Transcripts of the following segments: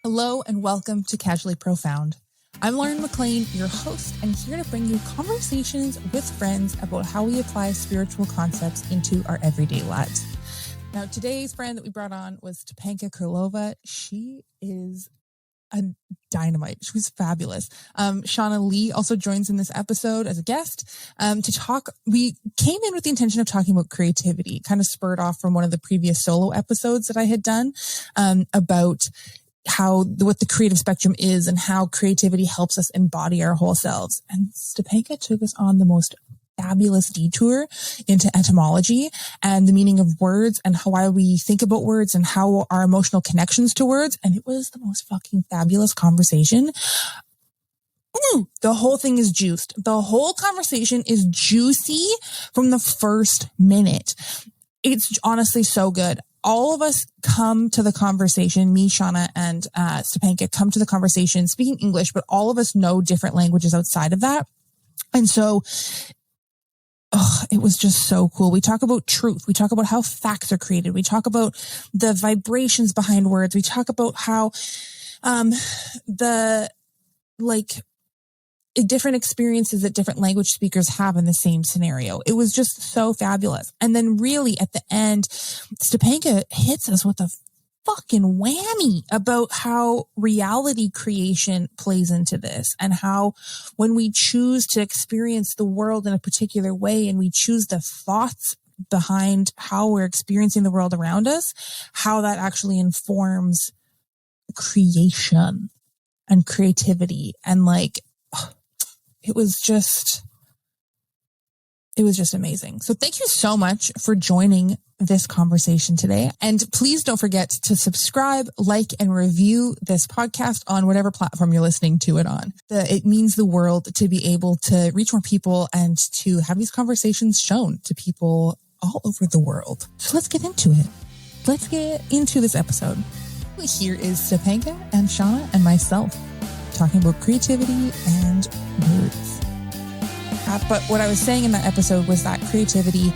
Hello and welcome to Casually Profound. I'm Lauren McLean, your host, and here to bring you conversations with friends about how we apply spiritual concepts into our everyday lives. Now, today's friend that we brought on was Stepanka Kurlova. She is a dynamite. She was fabulous. Shawna Leigh also joins in this episode as a guest to talk. We came in with the intention of talking about creativity, kind of spurred off from one of the previous solo episodes that I had done about what the creative spectrum is and how creativity helps us embody our whole selves. And Stepanka took us on the most fabulous detour into etymology and the meaning of words and why we think about words and how our emotional connections to words. And it was the most fucking fabulous conversation. The whole thing is juiced. The whole conversation is juicy from the first minute. It's honestly so good. All of us come to the conversation, me, Shawna, and Stepanka come to the conversation speaking English, but all of us know different languages outside of that. And so it was just so cool. We talk about truth. We talk about how facts are created. We talk about the vibrations behind words. We talk about how different experiences that different language speakers have in the same scenario. It was just so fabulous. And then really at the end, Stepanka hits us with a fucking whammy about how reality creation plays into this and how when we choose to experience the world in a particular way and we choose the thoughts behind how we're experiencing the world around us, how that actually informs creation and creativity. And it was just amazing. So thank you so much for joining this conversation today. And please don't forget to subscribe, like, and review this podcast on whatever platform you're listening to it on. It means the world to be able to reach more people and to have these conversations shown to people all over the world. So let's get into it. Let's get into this episode. Here is Stepanka and Shawna and myself talking about creativity and words. But what I was saying in that episode was that creativity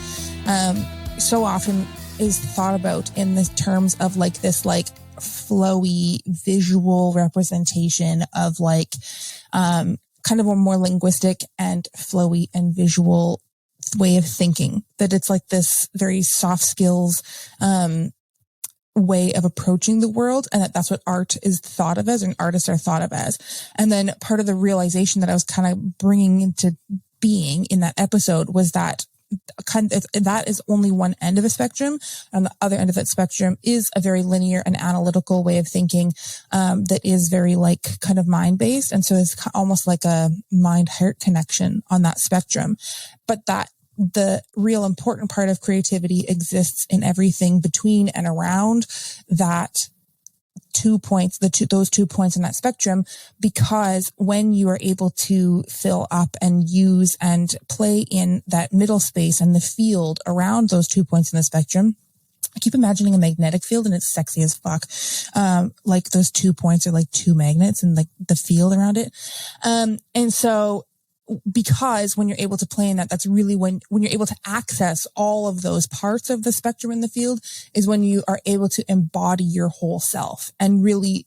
so often is thought about in the terms of this flowy visual representation of kind of a more linguistic and flowy and visual way of thinking. That it's this very soft skills way of approaching the world, and that's what art is thought of as and artists are thought of as. And then part of the realization that I was kind of bringing into being in that episode was that that is only one end of a spectrum. On the other end of that spectrum is a very linear and analytical way of thinking that is very kind of mind-based. And so it's almost like a mind-heart connection on that spectrum. But that the real important part of creativity exists in everything between and around that 2 points, those 2 points in that spectrum, because when you are able to fill up and use and play in that middle space and the field around those 2 points in the spectrum, I keep imagining a magnetic field and it's sexy as fuck. Those 2 points are 2 magnets and the field around it. And so because when you're able to play in that, that's really when you're able to access all of those parts of the spectrum in the field is when you are able to embody your whole self. And really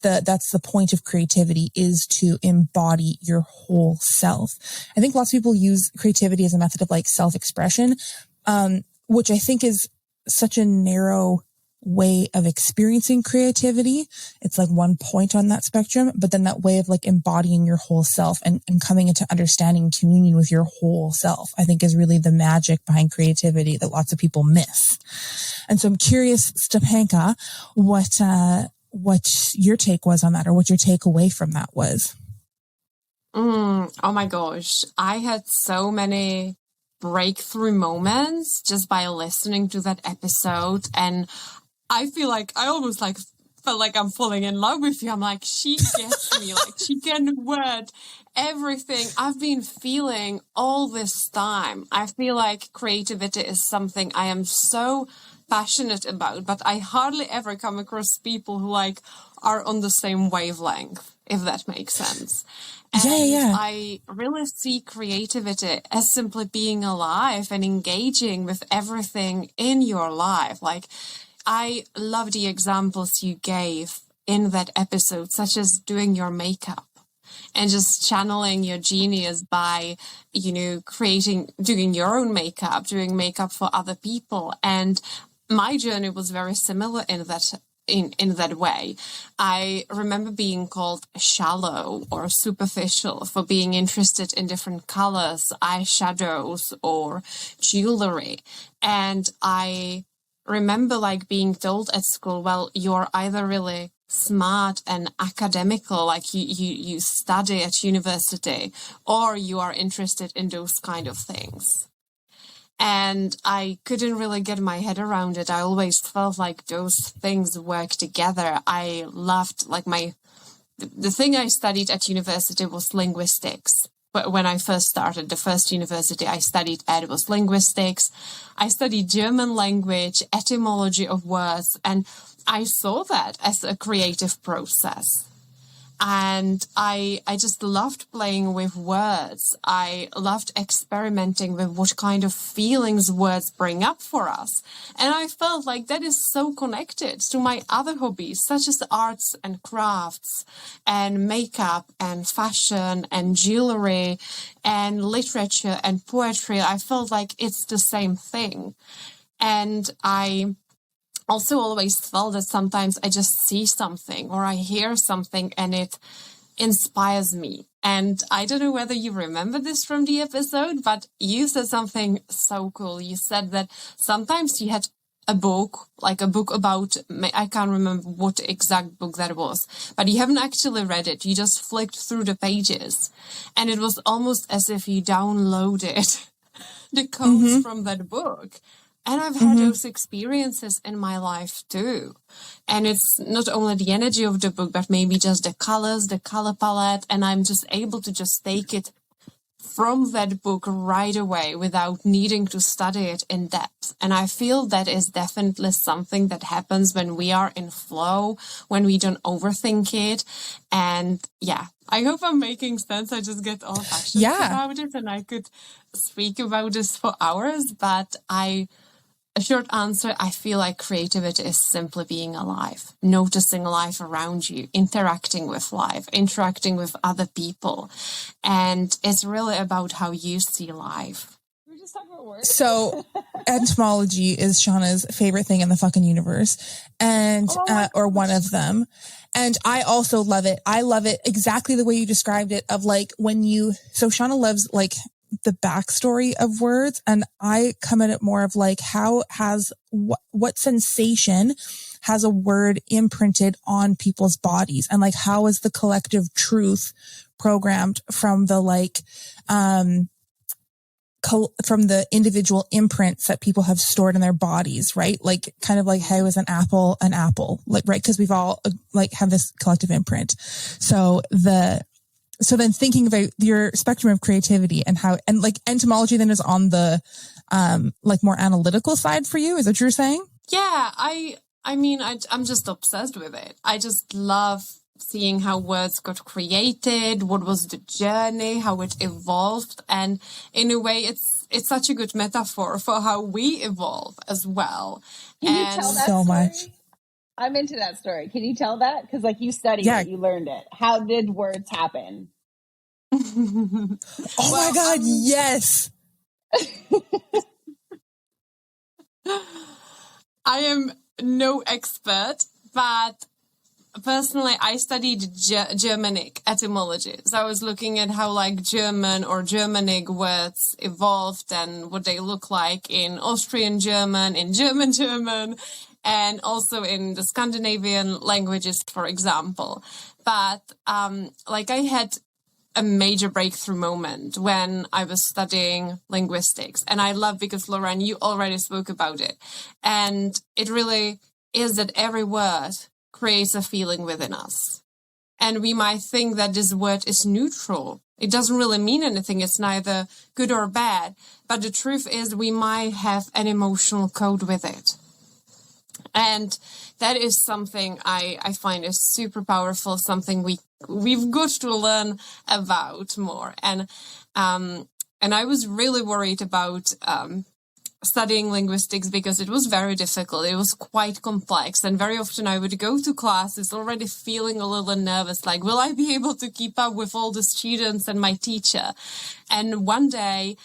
that's the point of creativity, is to embody your whole self. I think lots of people use creativity as a method of self-expression, which I think is such a narrow way of experiencing creativity. It's one point on that spectrum, but then that way of embodying your whole self and coming into understanding and communion with your whole self, I think is really the magic behind creativity that lots of people miss. And so I'm curious, Stepanka, what your take was on that, or what your takeaway from that was. Oh my gosh. I had so many breakthrough moments just by listening to that episode, and I feel I almost felt like I'm falling in love with you. I'm she gets me, she can word everything I've been feeling all this time. I feel creativity is something I am so passionate about, but I hardly ever come across people who are on the same wavelength, if that makes sense. And yeah. I really see creativity as simply being alive and engaging with everything in your life. I love the examples you gave in that episode, such as doing your makeup and just channeling your genius by, doing your own makeup, doing makeup for other people. And my journey was very similar in that way. I remember being called shallow or superficial for being interested in different colors, eyeshadows, or jewelry. And I remember like being told at school, well, you're either really smart and academical, like you study at university, or you are interested in those kind of things. And I couldn't really get my head around it. I always felt like those things work together. I loved, like, the thing I studied at university was linguistics. But when I first started, the first university I studied at was linguistics. I studied German language, etymology of words, and I saw that as a creative process. And I just loved playing with words. I loved experimenting with what kind of feelings words bring up for us. And I felt like that is so connected to my other hobbies, such as arts and crafts and makeup and fashion and jewelry and literature and poetry. I felt like it's the same thing. And I also always felt that sometimes I just see something or I hear something and it inspires me. And I don't know whether you remember this from the episode, but you said something so cool. You said that sometimes you had a book, like a book about, I can't remember what exact book that was, but you haven't actually read it. You just flicked through the pages and it was almost as if you downloaded the codes from that book. And I've had those experiences in my life too. And it's not only the energy of the book, but maybe just the colors, the color palette. And I'm just able to just take it from that book right away without needing to study it in depth. And I feel that is definitely something that happens when we are in flow, when we don't overthink it. And yeah, I hope I'm making sense. I just get all passionate about it and I could speak about this for hours, but a short answer, I feel like creativity is simply being alive, noticing life around you, interacting with life, interacting with other people. And it's really about how you see life. We're just talking about words. So etymology is Shawna's favorite thing in the fucking universe, and or one of them. And I also love it. I love it exactly the way you described it, of like so Shawna loves like the backstory of words, and I come at it more of like, how has what sensation has a word imprinted on people's bodies, and like how is the collective truth programmed from the from the individual imprints that people have stored in their bodies, right? Like kind of like how is an apple, like, right? Because we've all like have this collective imprint. So then thinking about your spectrum of creativity and how, and like etymology then is on the, like more analytical side for you. Is that what you're saying? Yeah. I'm just obsessed with it. I just love seeing how words got created, what was the journey, how it evolved. And in a way, it's such a good metaphor for how we evolve as well. Can you tell that so story? Much. I'm into that story. Can you tell that? Because like you studied it, you learned it. How did words happen? My God, yes. I am no expert, but personally, I studied Germanic etymology. So I was looking at how like German or Germanic words evolved and what they look like in Austrian German, in German, and also in the Scandinavian languages, for example. But like I had a major breakthrough moment when I was studying linguistics. And I love, because Lauren, you already spoke about it. And it really is that every word creates a feeling within us. And we might think that this word is neutral. It doesn't really mean anything. It's neither good or bad. But the truth is we might have an emotional code with it. And that is something I find is super powerful, something we've got to learn about more. And I was really worried about studying linguistics because it was very difficult. It was quite complex. And very often I would go to classes already feeling a little nervous, like, will I be able to keep up with all the students and my teacher? And one day,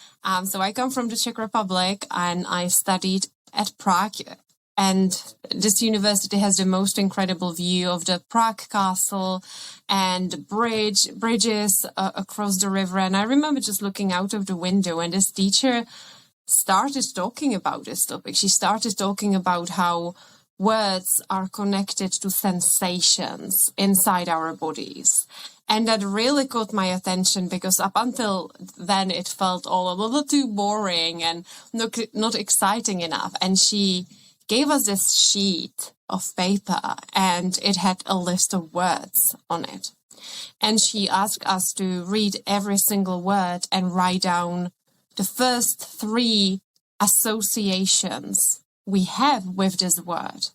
so I come from the Czech Republic and I studied at Prague. And this university has the most incredible view of the Prague castle and bridges across the river. And I remember just looking out of the window, and this teacher started talking about this topic. She started talking about how words are connected to sensations inside our bodies. And that really caught my attention because up until then it felt all a little too boring and not exciting enough. And she gave us this sheet of paper and it had a list of words on it. And she asked us to read every single word and write down the first 3 associations we have with this word.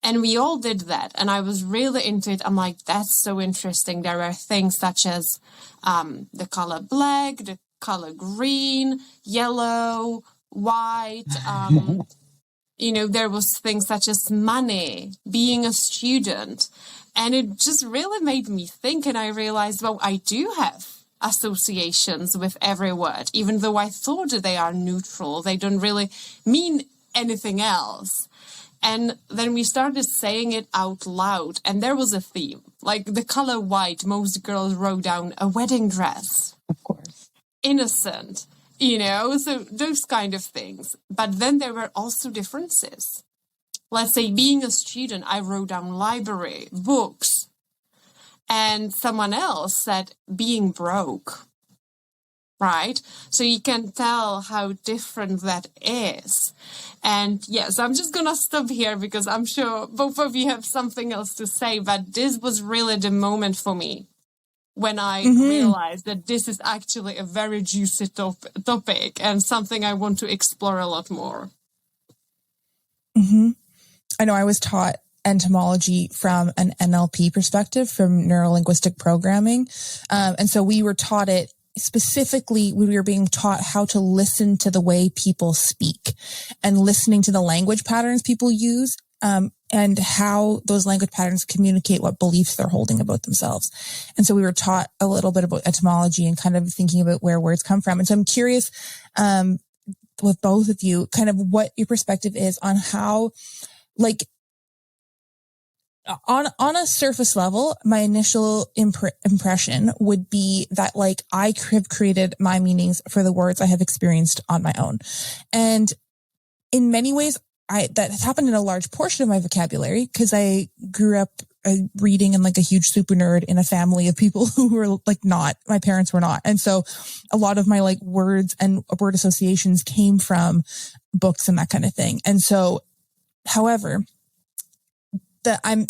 And we all did that. And I was really into it. I'm like, that's so interesting. There are things such as the color black, the color green, yellow, white. There was things such as money, being a student. And it just really made me think. And I realized, well, I do have associations with every word, even though I thought that they are neutral. They don't really mean anything else. And then we started saying it out loud, and there was a theme. Like the color white, most girls wrote down a wedding dress. Of course. Innocent, so those kind of things. But then there were also differences. Let's say being a student, I wrote down library, books. And someone else said being broke, right? So you can tell how different that is. And yes, I'm just going to stop here because I'm sure both of you have something else to say. But this was really the moment for me when I realized that this is actually a very juicy topic and something I want to explore a lot more. Mm-hmm. I know I was taught entomology from an NLP perspective, from neuro-linguistic programming. And so we were taught it specifically, we were being taught how to listen to the way people speak and listening to the language patterns people use, and how those language patterns communicate what beliefs they're holding about themselves. And so we were taught a little bit about etymology and kind of thinking about where words come from. And so I'm curious, with both of you, kind of what your perspective is on how, like, on a surface level, my initial impression would be that, like, I have created my meanings for the words I have experienced on my own. And in many ways, that has happened in a large portion of my vocabulary because I grew up reading and like a huge super nerd in a family of people who were like not, my parents were not. And so a lot of my like words and word associations came from books and that kind of thing. And so, however,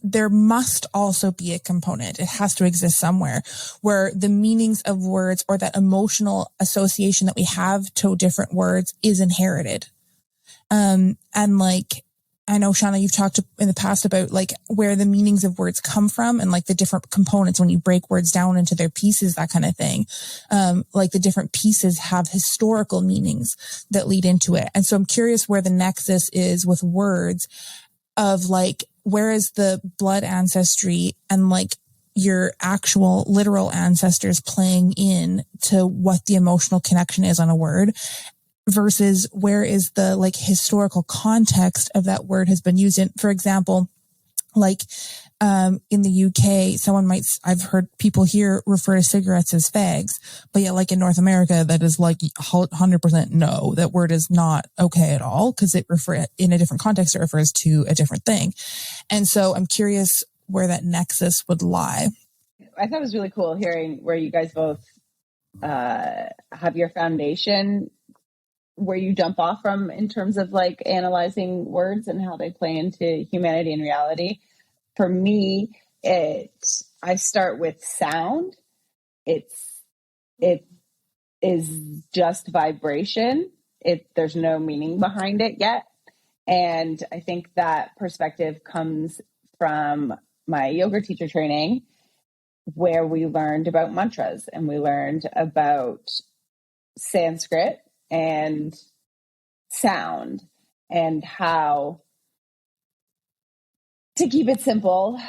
there must also be a component. It has to exist somewhere where the meanings of words or that emotional association that we have to different words is inherited. And like, I know, Shawna, you've talked in the past about like where the meanings of words come from and like the different components when you break words down into their pieces, that kind of thing. Like the different pieces have historical meanings that lead into it. And so I'm curious where the nexus is with words of like, where is the blood ancestry and like your actual literal ancestors playing in to what the emotional connection is on a word versus where is the like historical context of that word has been used in. For example, like, in the UK, I've heard people here refer to cigarettes as fags, but yet like in North America, that is like 100% no, that word is not okay at all because in a different context, it refers to a different thing. And so I'm curious where that nexus would lie. I thought it was really cool hearing where you guys both, have your foundation where you jump off from in terms of like analyzing words and how they play into humanity and reality. For me, I start with sound. It is just vibration. There's no meaning behind it yet. And I think that perspective comes from my yoga teacher training, where we learned about mantras and we learned about Sanskrit and sound, and how, to keep it simple,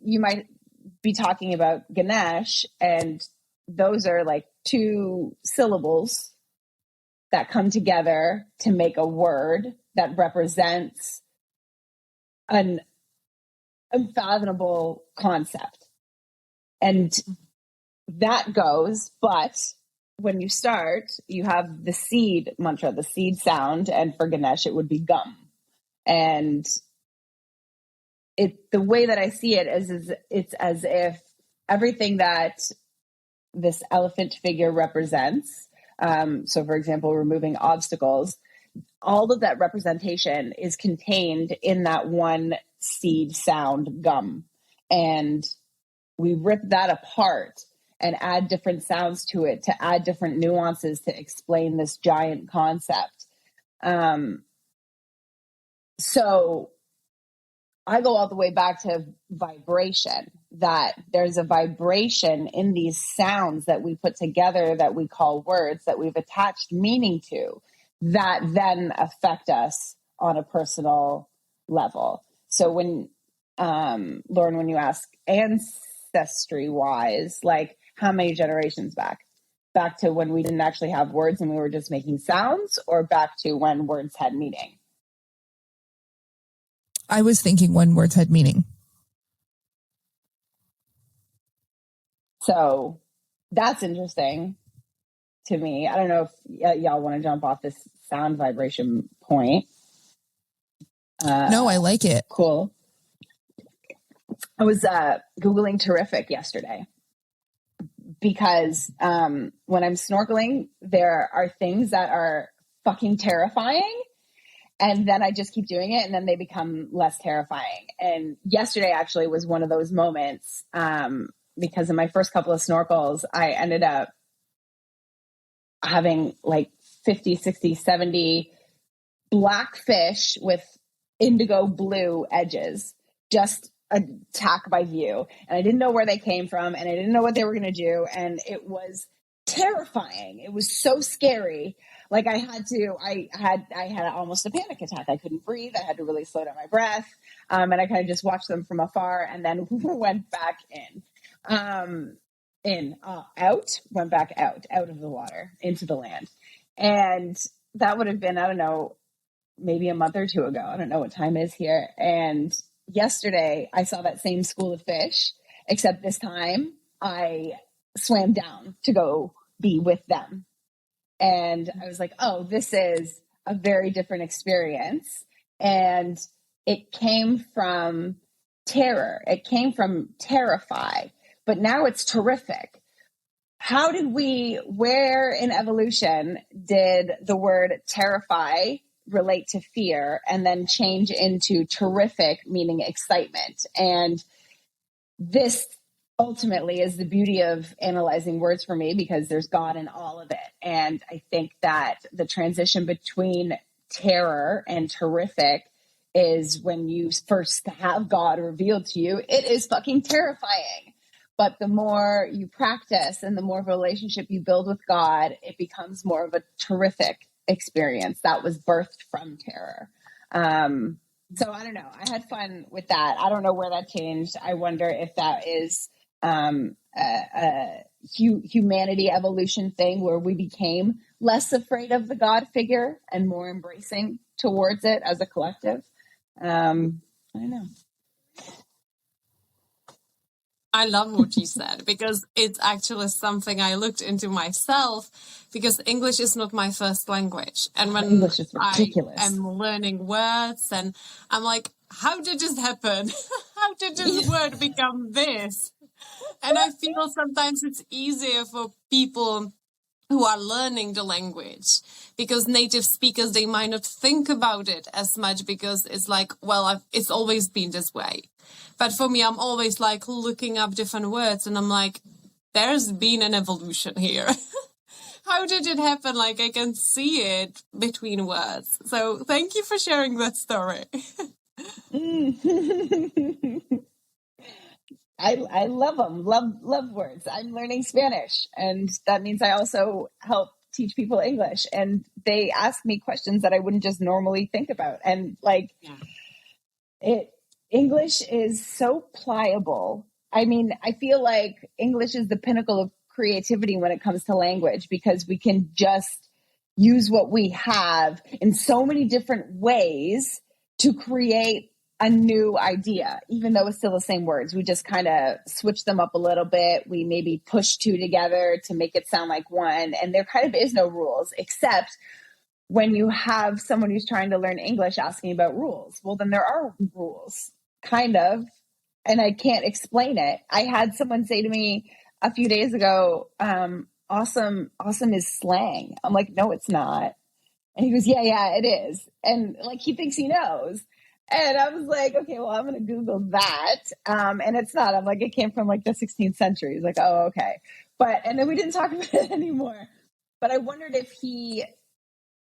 you might be talking about Ganesh, and those are like two syllables that come together to make a word that represents an unfathomable concept. And that goes, but when you start, you have the seed mantra, the seed sound, and for Ganesh, it would be gum. And the way that I see it is it's as if everything that this elephant figure represents, so for example, removing obstacles, all of that representation is contained in that one seed sound, gum. And we rip that apart and add different sounds to it to add different nuances to explain this giant concept. So I go all the way back to vibration, that there's a vibration in these sounds that we put together that we call words, that we've attached meaning to, that then affect us on a personal level. So when, Lauren, when you ask ancestry wise, like how many generations back? Back to when we didn't actually have words and we were just making sounds, or back to when words had meaning? I was thinking when words had meaning. So that's interesting to me. I don't know if y'all want to jump off this sound vibration point. No, I like it. Cool. I was Googling terrific yesterday because when I'm snorkeling, there are things that are fucking terrifying. And then I just keep doing it, and then they become less terrifying. And yesterday actually was one of those moments because in my first couple of snorkels, I ended up having like 50, 60, 70 black fish with indigo blue edges just attack my view. And I didn't know where they came from, and I didn't know what they were going to do. And it was terrifying. It was so scary. Like I had almost a panic attack. I couldn't breathe. I had to really slow down my breath. And I kind of just watched them from afar and then went back went back out of the water into the land. And that would have been, I don't know, maybe a month or two ago. I don't know what time is here. And yesterday I saw that same school of fish, except this time I swam down to go be with them. And I was like, oh, this is a very different experience. And it came from terror. It came from terrify, but now it's terrific. Where in evolution did the word terrify relate to fear and then change into terrific, meaning excitement? And this ultimately is the beauty of analyzing words for me, because there's God in all of it. And I think that the transition between terror and terrific is when you first have God revealed to you, it is fucking terrifying. But the more you practice and the more of a relationship you build with God, it becomes more of a terrific experience that was birthed from terror. So I don't know. I had fun with that. I don't know where that changed. I wonder if that is a humanity evolution thing where we became less afraid of the God figure and more embracing towards it as a collective. I don't know. I love what you said, because it's actually something I looked into myself, because English is not my first language. And when English is ridiculous. I am learning words and I'm like, how did this happen? How did this word become this? And I feel sometimes it's easier for people who are learning the language, because native speakers, they might not think about it as much because it's like, well, it's always been this way. But for me, I'm always like looking up different words and I'm like, there's been an evolution here. How did it happen? Like I can see it between words. So thank you for sharing that story. I love them. Love words. I'm learning Spanish, and that means I also help teach people English, and they ask me questions that I wouldn't just normally think about. And like English is so pliable. I mean, I feel like English is the pinnacle of creativity when it comes to language, because we can just use what we have in so many different ways to create a new idea, even though it's still the same words. We just kind of switch them up a little bit. We maybe push two together to make it sound like one. And there kind of is no rules, except when you have someone who's trying to learn English asking about rules. Well, then there are rules, kind of. And I can't explain it. I had someone say to me a few days ago, awesome is slang. I'm like, no, it's not. And he goes, yeah, it is. And like, he thinks he knows. And I was like, okay, well, I'm going to Google that. And it's not. I'm like, it came from like the 16th century. He's like, oh, okay. And then we didn't talk about it anymore. But I wondered if he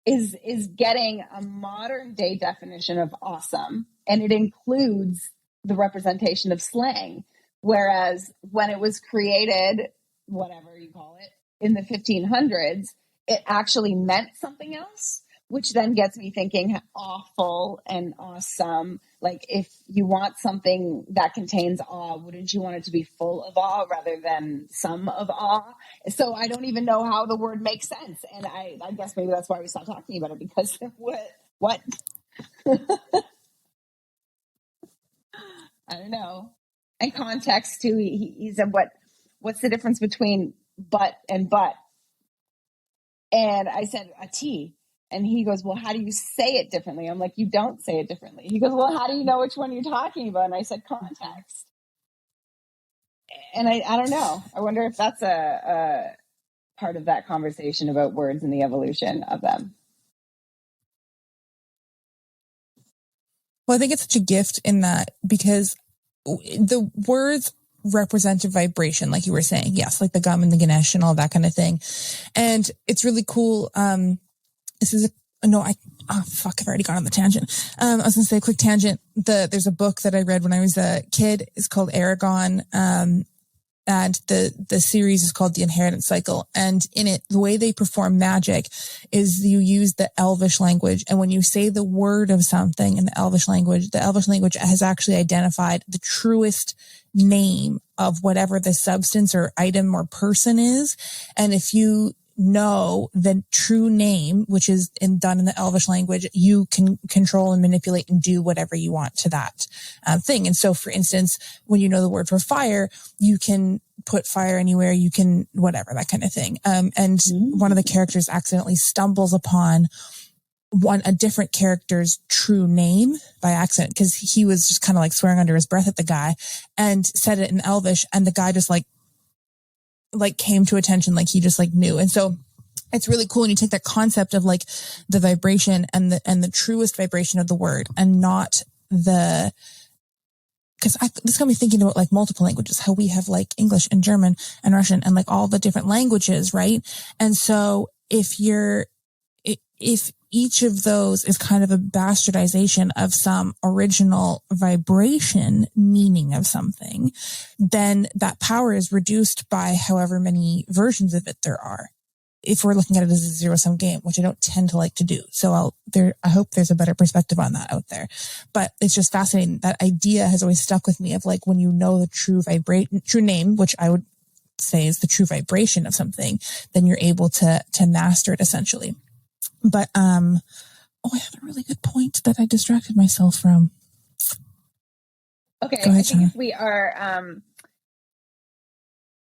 is getting a modern day definition of awesome, and it includes the representation of slang. Whereas when it was created, whatever you call it, in the 1500s, it actually meant something else, which then gets me thinking awful and awesome. Like, if you want something that contains awe, wouldn't you want it to be full of awe rather than some of awe? So I don't even know how the word makes sense. And I guess maybe that's why we stopped talking about it, because what? I don't know. And context too. He said, what's the difference between but and but? And I said, a T. And he goes, well, how do you say it differently? I'm like, you don't say it differently. He goes, well, how do you know which one you're talking about? And I said, context. And I don't know. I wonder if that's a part of that conversation about words and the evolution of them. Well, I think it's such a gift in that, because the words represent a vibration, like you were saying. Yes, like the gum and the Ganesh and all that kind of thing. And it's really cool. This is I've already gone on the tangent. I was going to say a quick tangent. There's a book that I read when I was a kid. It's called Aragon. And the series is called The Inheritance Cycle. And in it, the way they perform magic is you use the Elvish language. And when you say the word of something in the Elvish language has actually identified the truest name of whatever the substance or item or person is. And if you know the true name, which is done in the Elvish language, you can control and manipulate and do whatever you want to that thing. And so, for instance, when you know the word for fire, you can put fire anywhere, you can whatever, that kind of thing. And one of the characters accidentally stumbles upon a different character's true name by accident, because he was just kind of like swearing under his breath at the guy and said it in Elvish, and the guy just like came to attention, like he just like knew. And so it's really cool. And you take that concept of like the vibration and the truest vibration of the word, and not because this got me thinking about like multiple languages, how we have like English and German and Russian and like all the different languages, right? And so if each of those is kind of a bastardization of some original vibration meaning of something, then that power is reduced by however many versions of it there are. If we're looking at it as a zero-sum game, which I don't tend to like to do. So I hope there's a better perspective on that out there. But it's just fascinating. That idea has always stuck with me of like, when you know the true name, which I would say is the true vibration of something, then you're able to master it essentially. But, I have a really good point that I distracted myself from. Okay. Go ahead, I think Shawna. if we are,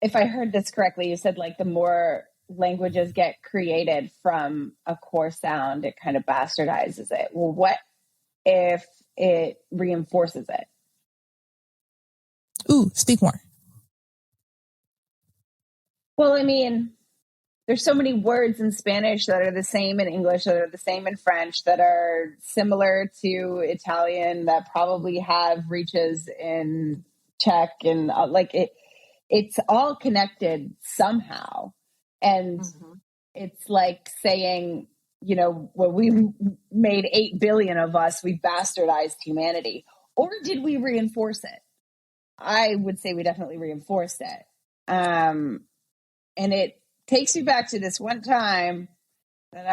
if I heard this correctly, you said like the more languages get created from a core sound, it kind of bastardizes it. Well, what if it reinforces it? Ooh, speak more. Well, I mean, there's so many words in Spanish that are the same in English, that are the same in French, that are similar to Italian, that probably have reaches in Czech, and like it's all connected somehow. And it's like saying, when we made 8 billion of us, we bastardized humanity. Or did we reinforce it? I would say we definitely reinforced it. And it takes you back to this one time that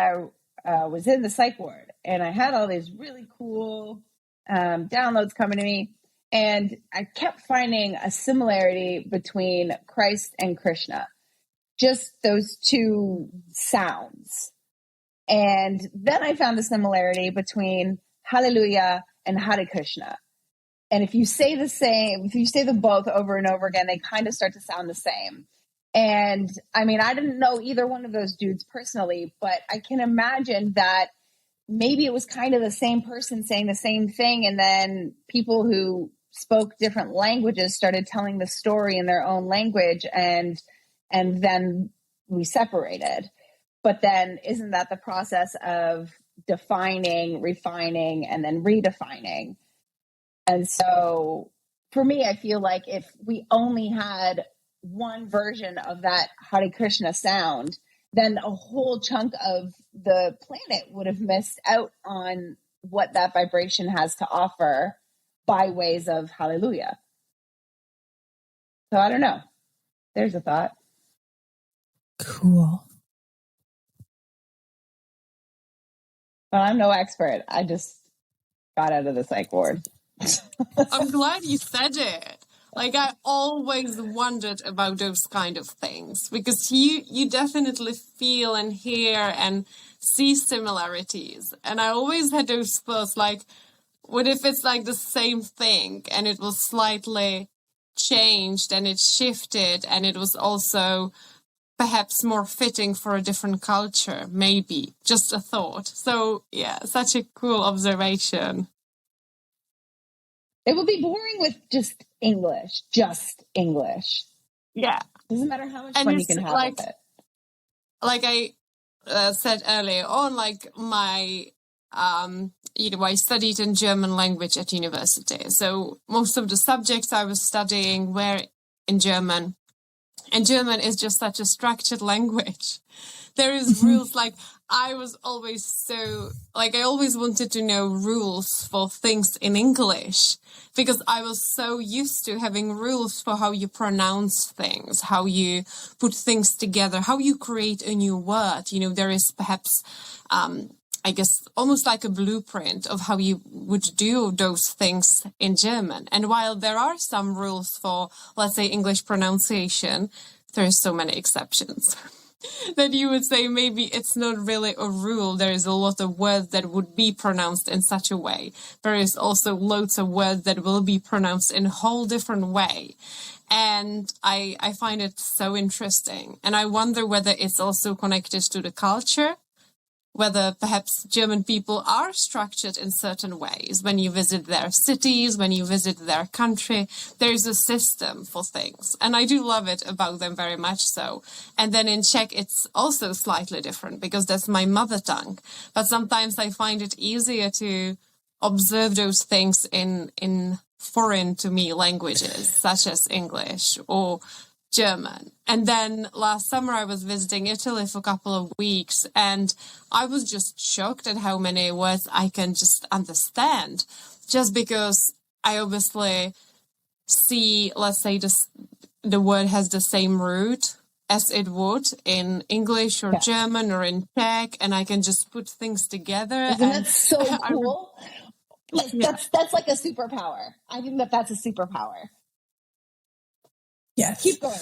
I was in the psych ward, and I had all these really cool downloads coming to me. And I kept finding a similarity between Christ and Krishna, just those two sounds. And then I found a similarity between Hallelujah and Hare Krishna. And if you say them both over and over again, they kind of start to sound the same. And I mean, I didn't know either one of those dudes personally, but I can imagine that maybe it was kind of the same person saying the same thing. And then people who spoke different languages started telling the story in their own language, and then we separated. But then isn't that the process of defining, refining, and then redefining? And so for me, I feel like if we only had one version of that Hare Krishna sound, then a whole chunk of the planet would have missed out on what that vibration has to offer by ways of hallelujah. So I don't know. There's a thought. Cool. But I'm no expert. I just got out of the psych ward. I'm glad you said it. Like, I always wondered about those kind of things, because you definitely feel and hear and see similarities. And I always had those thoughts, like, what if it's like the same thing and it was slightly changed and it shifted and it was also perhaps more fitting for a different culture, maybe. Just a thought. So, yeah, such a cool observation. It would be boring with just English. Yeah. Doesn't matter how much fun you can have with it. Like I said earlier on, like my, I studied in German language at university. So most of the subjects I was studying were in German. And German is just such a structured language. There is rules. Like, I was always I always wanted to know rules for things in English, because I was so used to having rules for how you pronounce things, how you put things together, how you create a new word. There is perhaps, I guess, almost like a blueprint of how you would do those things in German. And while there are some rules for, let's say, English pronunciation, there are so many exceptions that you would say maybe it's not really a rule. There is a lot of words that would be pronounced in such a way. There is also loads of words that will be pronounced in a whole different way. And I find it so interesting. And I wonder whether it's also connected to the culture, whether perhaps German people are structured in certain ways. When you visit their cities, when you visit their country, there's a system for things. And I do love it about them very much so. And then in Czech, it's also slightly different because that's my mother tongue. But sometimes I find it easier to observe those things in foreign to me languages, such as English or German. And then last summer I was visiting Italy for a couple of weeks, and I was just shocked at how many words I can just understand, just because I obviously see, let's say, the word has the same root as it would in English or German or in Czech, and I can just put things together. Isn't that so cool? That's like a superpower. I think that's a superpower. Yes. Keep going.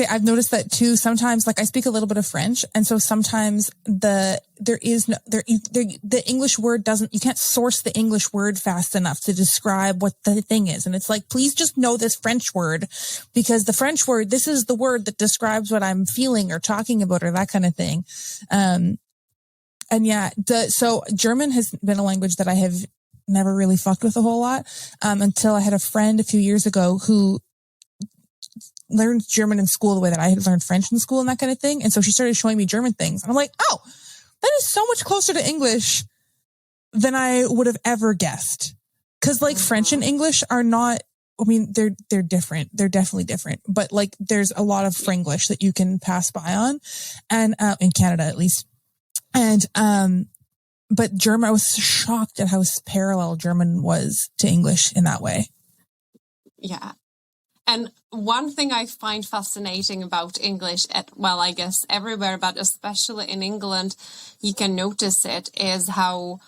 I've noticed that too. Sometimes, like, I speak a little bit of French, and so sometimes the English word you can't source the English word fast enough to describe what the thing is. And it's like, please just know this French word, because the French word, this is the word that describes what I'm feeling or talking about or that kind of thing. So German has been a language that I have never really fucked with a whole lot, until I had a friend a few years ago who learned German in school the way that I had learned French in school and that kind of thing. And so she started showing me German things. And I'm like, oh, that is so much closer to English than I would have ever guessed. Cause like French and English are not, I mean, they're different. They're definitely different, but like there's a lot of Franglish that you can pass by on, and, in Canada at least. And, but German, I was shocked at how parallel German was to English in that way. Yeah. And one thing I find fascinating about English, I guess everywhere, but especially in England, you can notice it, is how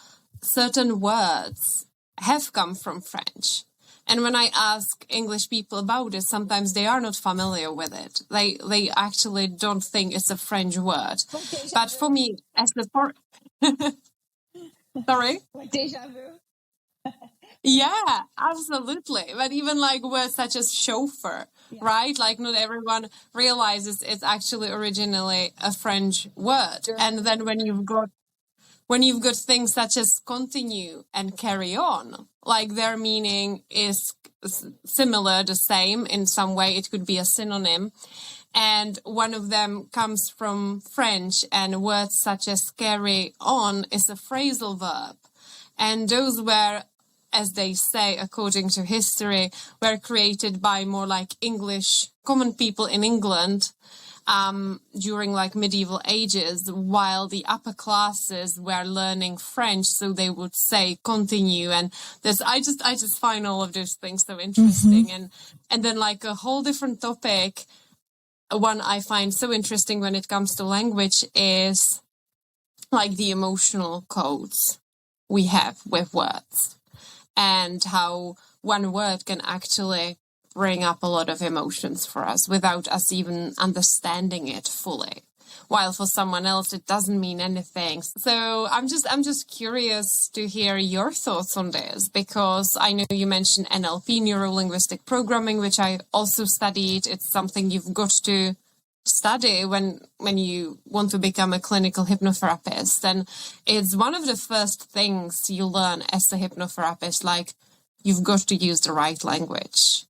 certain words have come from French. And when I ask English people about it, sometimes they are not familiar with it. They actually don't think it's a French word. But for me, sorry? Like déjà vu. Yeah, absolutely. But even like words such as chauffeur, right? Like not everyone realizes it's actually originally a French word. Sure. And then when you've got things such as continue and carry on, like their meaning is similar, the same in some way. It could be a synonym. And one of them comes from French, and words such as carry on is a phrasal verb. And those were, as they say, according to history, were created by more like English common people in England during like medieval ages, while the upper classes were learning French, so they would say continue. And this, I just find all of those things so interesting. And then like a whole different topic, one I find so interesting when it comes to language is like the emotional codes we have with words, and how one word can actually bring up a lot of emotions for us without us even understanding it fully, while for someone else it doesn't mean anything. So I'm just curious to hear your thoughts on this, because I know you mentioned NLP, neuro-linguistic programming, which I also studied. It's something you've got to study when you want to become a clinical hypnotherapist, and it's one of the first things you learn as a hypnotherapist. Like, you've got to use the right language.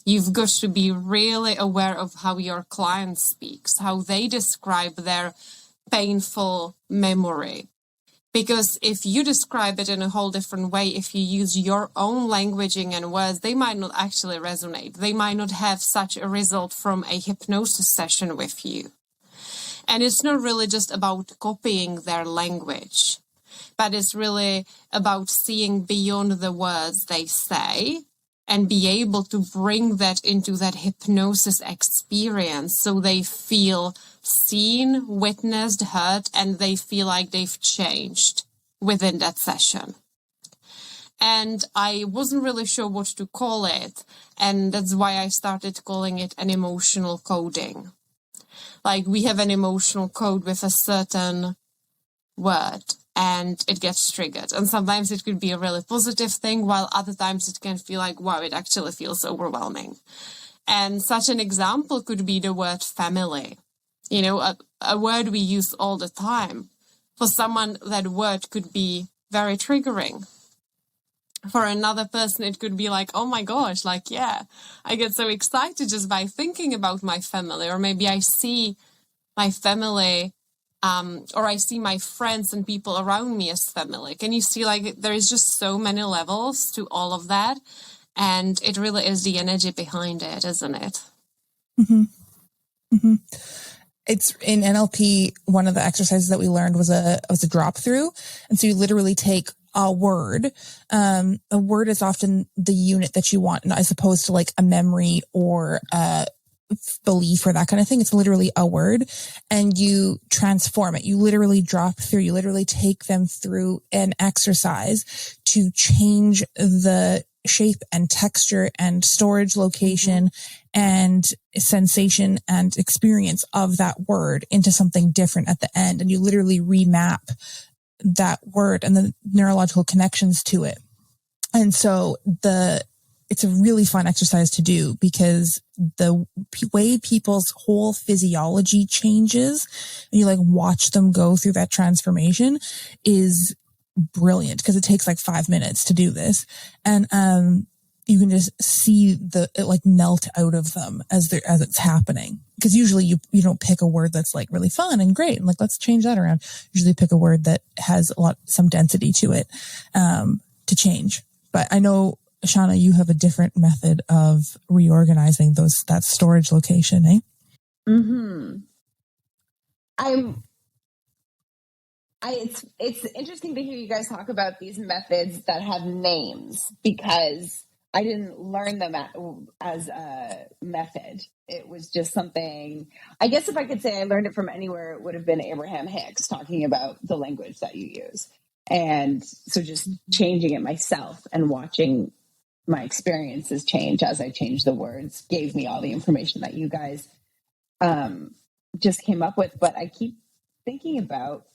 You've got to be really aware of how your client speaks, how they describe their painful memory. Because if you describe it in a whole different way, if you use your own languaging and words, they might not actually resonate. They might not have such a result from a hypnosis session with you. And it's not really just about copying their language, but it's really about seeing beyond the words they say and be able to bring that into that hypnosis experience, so they feel seen, witnessed, heard, and they feel like they've changed within that session. And I wasn't really sure what to call it, and that's why I started calling it an emotional coding. Like, we have an emotional code with a certain word, and it gets triggered. And sometimes it could be a really positive thing, while other times it can feel like, wow, it actually feels overwhelming. And such an example could be the word family. You know, a word we use all the time. For someone, that word could be very triggering. For another person, it could be like, oh my gosh, like, yeah, I get so excited just by thinking about my family. Or maybe I see my family, or I see my friends and people around me as family. Can you see, like, there is just so many levels to all of that. And it really is the energy behind it, isn't it? Mm-hmm. Mm-hmm. It's in NLP. One of the exercises that we learned was a drop through. And so you literally take a word. A word is often the unit that you want, as opposed to like a memory or a belief or that kind of thing. It's literally a word, and you transform it. You literally drop through, you literally take them through an exercise to change the shape and texture and storage location and sensation and experience of that word into something different at the end. And you literally remap that word and the neurological connections to it. And so it's a really fun exercise to do, because the way people's whole physiology changes, and you like watch them go through that transformation, is brilliant, because it takes like 5 minutes to do this. And, you can just see it like melt out of them as it's happening. Because usually you don't pick a word that's like really fun and great and like, let's change that around. Usually pick a word that has some density to it, to change. But I know, Shawna, you have a different method of reorganizing that storage location, eh? Mm-hmm. It's interesting to hear you guys talk about these methods that have names, because I didn't learn them as a method. It was just something, I guess if I could say I learned it from anywhere, it would have been Abraham Hicks talking about the language that you use. And so just changing it myself and watching my experiences change as I changed the words gave me all the information that you guys just came up with. But I keep thinking about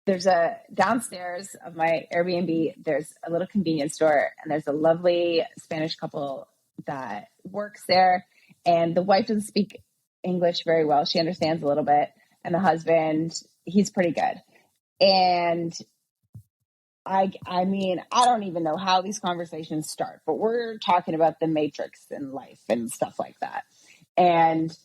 there's a downstairs of my Airbnb, there's a little convenience store, and there's a lovely Spanish couple that works there. And the wife doesn't speak English very well. She understands a little bit. And the husband, he's pretty good. And I mean, I don't even know how these conversations start, but we're talking about the matrix in life and stuff like that. And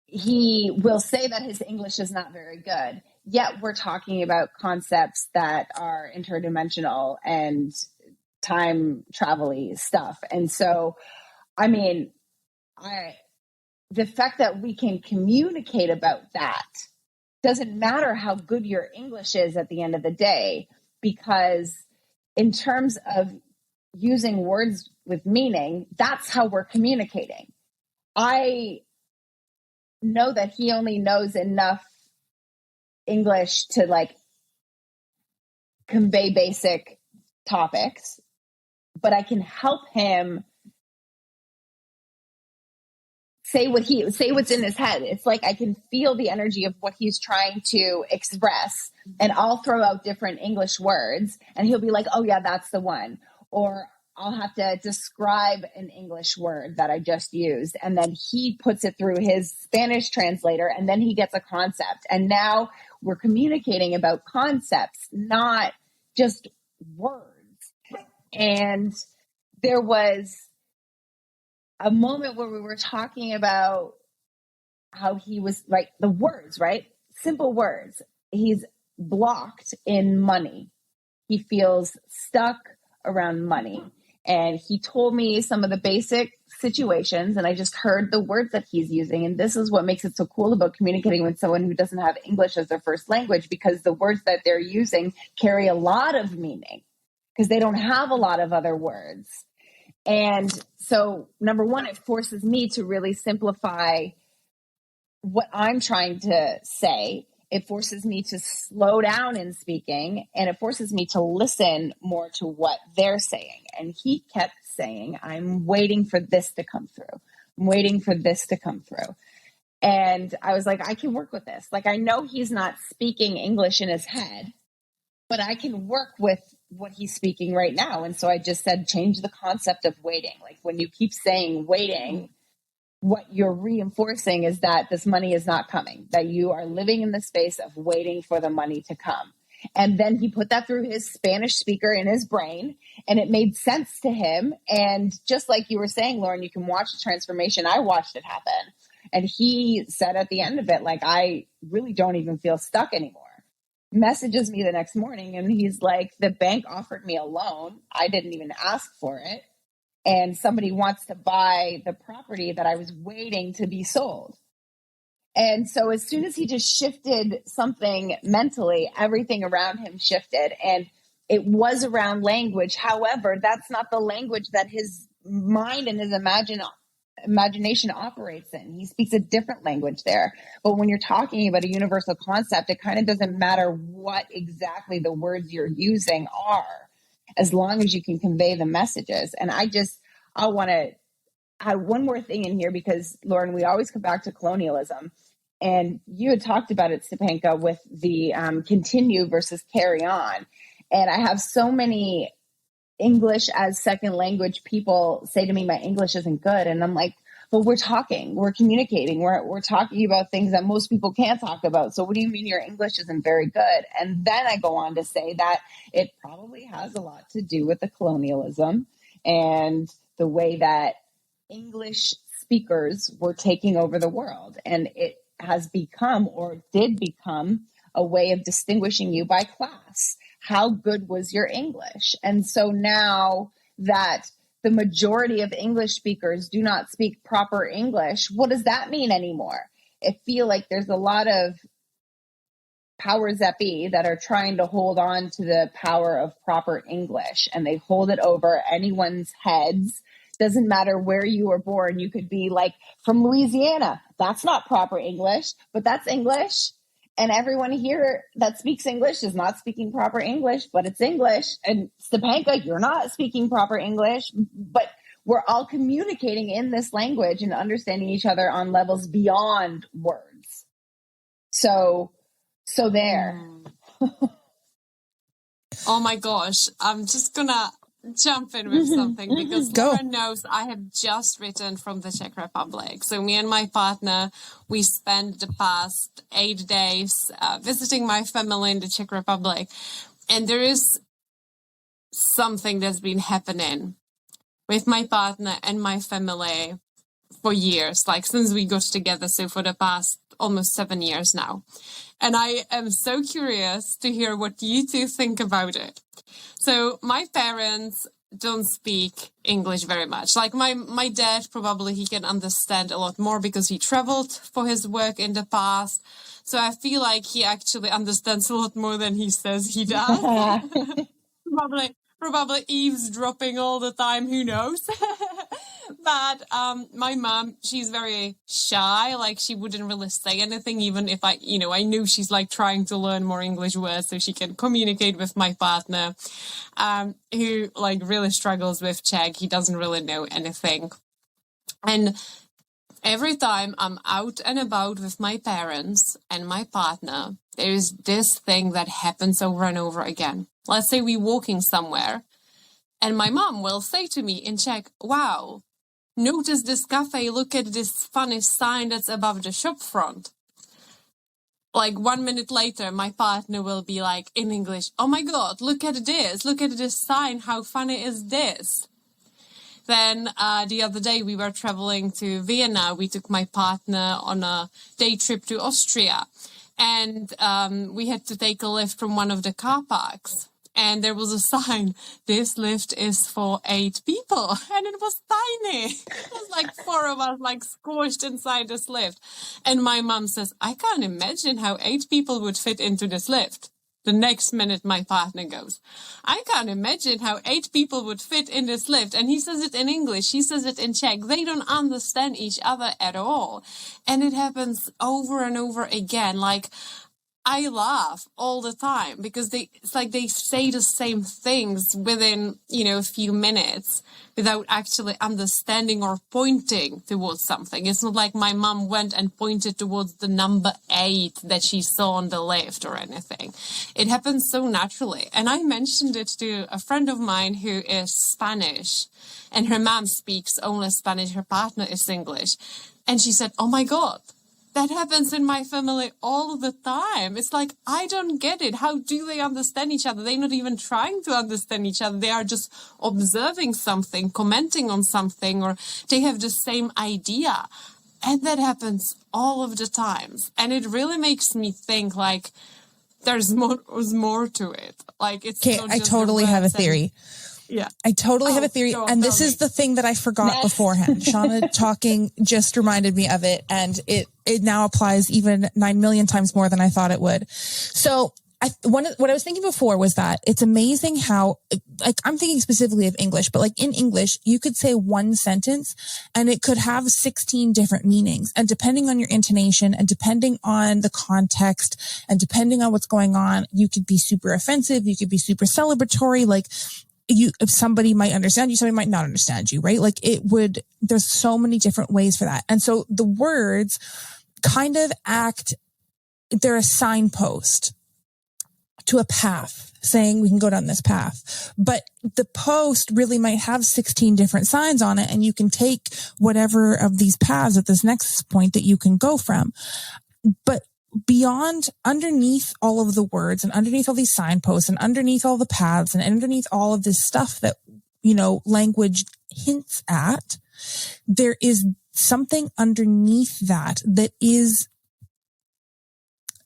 he will say that his English is not very good, yet we're talking about concepts that are interdimensional and time travel-y stuff. And so, I mean, the fact that we can communicate about that doesn't matter how good your English is at the end of the day, because in terms of using words with meaning, that's how we're communicating. I know that he only knows enough English to like convey basic topics, but I can help him say what's in his head. It's like I can feel the energy of what he's trying to express, and I'll throw out different English words and he'll be like, oh yeah, that's the one. Or I'll have to describe an English word that I just used, and then he puts it through his Spanish translator, and then he gets a concept. And now we're communicating about concepts, not just words. And there was a moment where we were talking about how he was like the words, right? Simple words. He's blocked in money. He feels stuck around money. And he told me some of the basic situations, and I just heard the words that he's using. And this is what makes it so cool about communicating with someone who doesn't have English as their first language, because the words that they're using carry a lot of meaning because they don't have a lot of other words. And so, number one, it forces me to really simplify what I'm trying to say. It forces me to slow down in speaking, and it forces me to listen more to what they're saying. And he kept saying, I'm waiting for this to come through. I'm waiting for this to come through. And I was like, I can work with this. Like, I know he's not speaking English in his head, but I can work with what he's speaking right now. And so I just said, change the concept of waiting. Like, when you keep saying waiting, what you're reinforcing is that this money is not coming, that you are living in the space of waiting for the money to come. And then he put that through his Spanish speaker in his brain, and it made sense to him. And just like you were saying, Lauren, you can watch the transformation. I watched it happen. And he said at the end of it, like, I really don't even feel stuck anymore. Messages me the next morning, and he's like, the bank offered me a loan. I didn't even ask for it. And somebody wants to buy the property that I was waiting to be sold. And so as soon as he just shifted something mentally, everything around him shifted. And it was around language. However, that's not the language that his mind and his imagination operates in. He speaks a different language there. But when you're talking about a universal concept, it kind of doesn't matter what exactly the words you're using are, as long as you can convey the messages. And I want to add one more thing in here, because Lauren, we always come back to colonialism, and you had talked about it, Stepanka, with the continue versus carry on. And I have so many English as second language people say to me, my English isn't good. And I'm like, but we're talking, we're communicating, we're talking about things that most people can't talk about. So what do you mean your English isn't very good? And then I go on to say that it probably has a lot to do with the colonialism and the way that English speakers were taking over the world. And it has become, or did become, a way of distinguishing you by class. How good was your English? And so now that the majority of English speakers do not speak proper English, what does that mean anymore? I feel like there's a lot of powers that be that are trying to hold on to the power of proper English, and they hold it over anyone's heads. Doesn't matter where you were born. You could be like from Louisiana. That's not proper English, but that's English. And everyone here that speaks English is not speaking proper English, but it's English. And Stepanka, you're not speaking proper English, but we're all communicating in this language and understanding each other on levels beyond words. So there. Oh my gosh. I'm just gonna jump in with something because Laura knows I have just returned from the Czech Republic. So me and my partner, we spent the past 8 days visiting my family in the Czech Republic. And there is something that's been happening with my partner and my family for years, like since we got together. So for the past almost 7 years now. And I am so curious to hear what you two think about it. So my parents don't speak English very much. Like my dad, probably he can understand a lot more because he traveled for his work in the past. So I feel like he actually understands a lot more than he says he does. Probably eavesdropping all the time, who knows? But my mom, she's very shy. Like she wouldn't really say anything, even if I knew she's like trying to learn more English words so she can communicate with my partner, who like really struggles with Czech. He doesn't really know anything. And every time I'm out and about with my parents and my partner, there's this thing that happens over and over again. Let's say we're walking somewhere and my mom will say to me in Czech, "Wow, notice this cafe, look at this funny sign that's above the shop front." Like 1 minute later, my partner will be like in English, "Oh my God, look at this sign, how funny is this?" Then the other day we were traveling to Vienna. We took my partner on a day trip to Austria and we had to take a lift from one of the car parks. And there was a sign, "This lift is for 8 people." And it was tiny. It was like 4 of us like squished inside this lift. And my mom says, "I can't imagine how 8 people would fit into this lift." The next minute, my partner goes, "I can't imagine how 8 people would fit in this lift." And he says it in English. She says it in Czech. They don't understand each other at all. And it happens over and over again. Like, I laugh all the time because it's like they say the same things within, a few minutes without actually understanding or pointing towards something. It's not like my mom went and pointed towards the number 8 that she saw on the left or anything. It happens so naturally. And I mentioned it to a friend of mine who is Spanish and her mom speaks only Spanish. Her partner is English. And she said, "Oh my God, that happens in my family all the time. It's like, I don't get it. How do they understand each other? They're not even trying to understand each other. They are just observing something, commenting on something, or they have the same idea." And that happens all of the times. And it really makes me think like there's more to it. Like it's okay. I totally have a theory. Yeah. I totally have a theory. And this is the thing that I forgot beforehand. Shawna talking just reminded me of it. And it now applies even 9 million times more than I thought it would. So what I was thinking before was that it's amazing how, like, I'm thinking specifically of English, but like in English, you could say one sentence and it could have 16 different meanings. And depending on your intonation and depending on the context and depending on what's going on, you could be super offensive. You could be super celebratory. Like, if somebody might understand you, somebody might not understand you, right? Like there's so many different ways for that. And so the words kind of they're a signpost to a path saying we can go down this path. But the post really might have 16 different signs on it. And you can take whatever of these paths at this next point that you can go from. But underneath all of the words and underneath all these signposts and underneath all the paths and underneath all of this stuff that, language hints at, there is something underneath that is,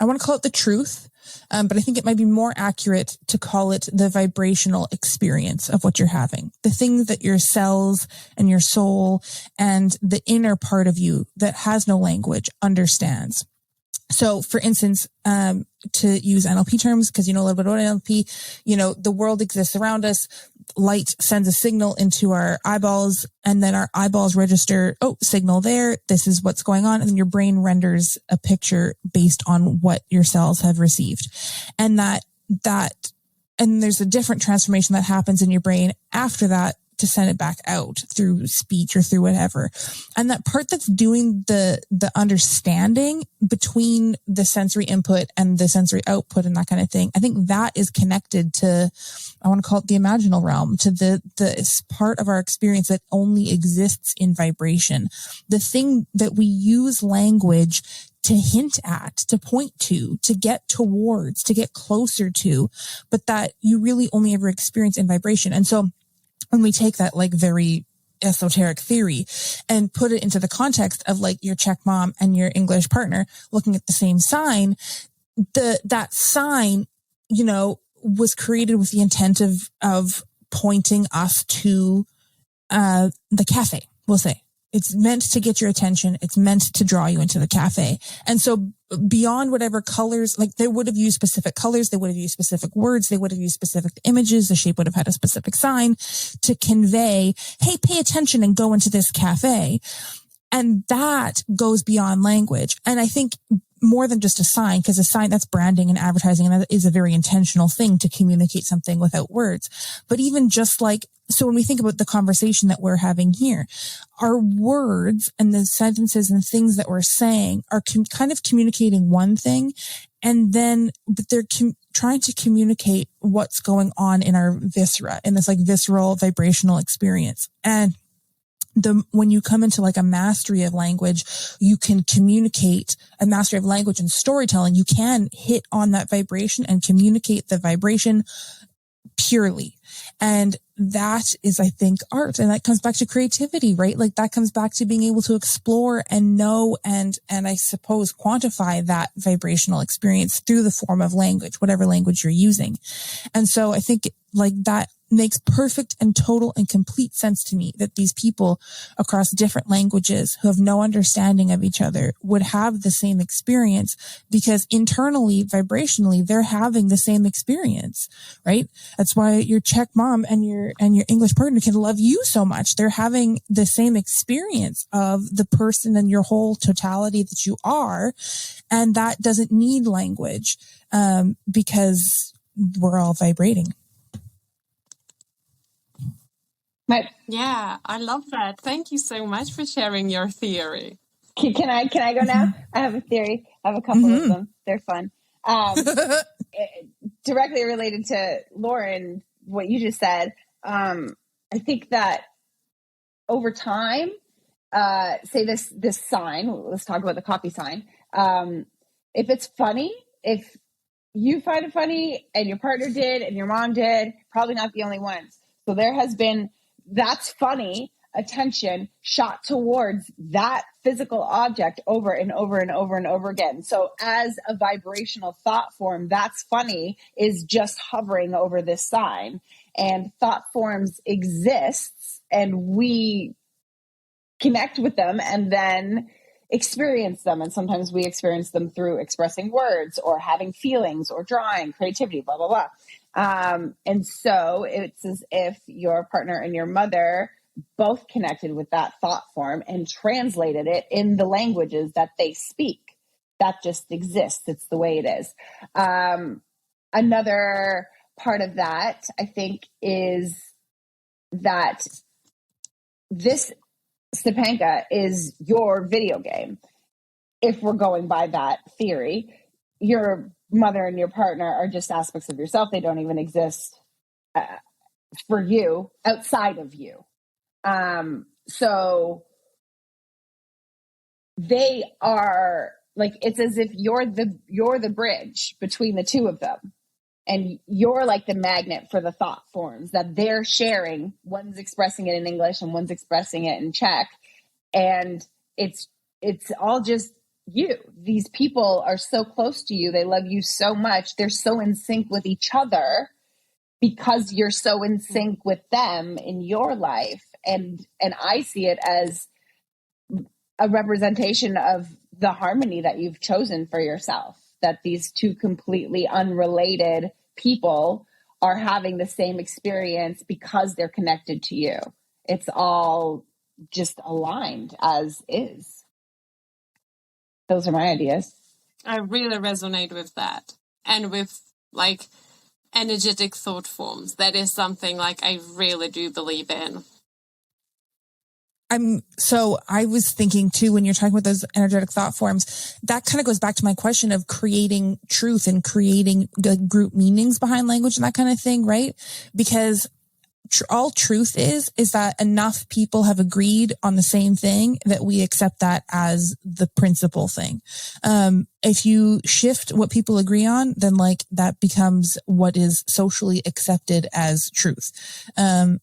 I want to call it the truth. But I think it might be more accurate to call it the vibrational experience of what you're having. The thing that your cells and your soul and the inner part of you that has no language understands. So for instance, to use NLP terms, because you know a little bit about NLP, the world exists around us. Light sends a signal into our eyeballs, and then our eyeballs register, signal there. This is what's going on. And then your brain renders a picture based on what your cells have received. And and there's a different transformation that happens in your brain after that to send it back out through speech or through whatever. And that part that's doing the understanding between the sensory input and the sensory output and that kind of thing, I think that is connected to, I want to call it the imaginal realm, to the part of our experience that only exists in vibration. The thing that we use language to hint at, to point to get towards, to get closer to, but that you really only ever experience in vibration. And so when we take that like very esoteric theory and put it into the context of like your Czech mom and your English partner looking at the same sign, that sign, was created with the intent of pointing us to the cafe, we'll say. It's meant to get your attention. It's meant to draw you into the cafe. And so beyond whatever colors, like they would have used specific colors, they would have used specific words, they would have used specific images, the shape would have had a specific sign to convey, hey, pay attention and go into this cafe. And that goes beyond language. And I think more than just a sign, because a sign, that's branding and advertising, and that is a very intentional thing to communicate something without words. But even just like, so when we think about the conversation that we're having here, our words and the sentences and things that we're saying are kind of communicating one thing, but they're trying to communicate what's going on in our viscera, in this like visceral vibrational experience. And when you come into like a mastery of language, you can communicate a mastery of language and storytelling. You can hit on that vibration and communicate the vibration purely. And that is, I think, art. And that comes back to creativity, right? Like that comes back to being able to explore and know and I suppose quantify that vibrational experience through the form of language, whatever language you're using. And so I think like that makes perfect and total and complete sense to me that these people across different languages who have no understanding of each other would have the same experience, because internally, vibrationally, they're having the same experience, right? That's why your Czech mom and your English partner can love you so much. They're having the same experience of the person and your whole totality that you are. And that doesn't need language, because we're all vibrating. Yeah, I love that. Thank you so much for sharing your theory. Can I go now? I have a theory. I have a couple of them. They're fun. Directly related to Lauren, what you just said. I think that over time, say this sign, let's talk about the coffee sign. If it's funny, if you find it funny and your partner did and your mom did, probably not the only ones. So there has been, that's funny, attention shot towards that physical object over and over and over and over again. So as a vibrational thought form, that's funny is just hovering over this sign. And thought forms exists and we connect with them and then experience them. And sometimes we experience them through expressing words or having feelings or drawing, creativity, blah, blah, blah. And so it's as if your partner and your mother both connected with that thought form and translated it in the languages that they speak. That just exists. It's the way it is. Another part of that, I think, is that this Stepanka is your video game. If we're going by that theory, your mother and your partner are just aspects of yourself. They don't even exist for you outside of you. So they are like, it's as if you're the bridge between the two of them. And you're like the magnet for the thought forms that they're sharing. One's expressing it in English and one's expressing it in Czech. And it's all just you. These people are so close to you. They love you so much. They're so in sync with each other because you're so in sync with them in your life. And I see it as a representation of the harmony that you've chosen for yourself, that these two completely unrelated people are having the same experience because they're connected to you. It's all just aligned as is. Those are my ideas. I really resonate with that. And with like energetic thought forms. That is something like I really do believe in. So I was thinking too, when you're talking about those energetic thought forms, that kind of goes back to my question of creating truth and creating group meanings behind language and that kind of thing, right? Because all truth is that enough people have agreed on the same thing that we accept that as the principal thing. If you shift what people agree on, then like that becomes what is socially accepted as truth. So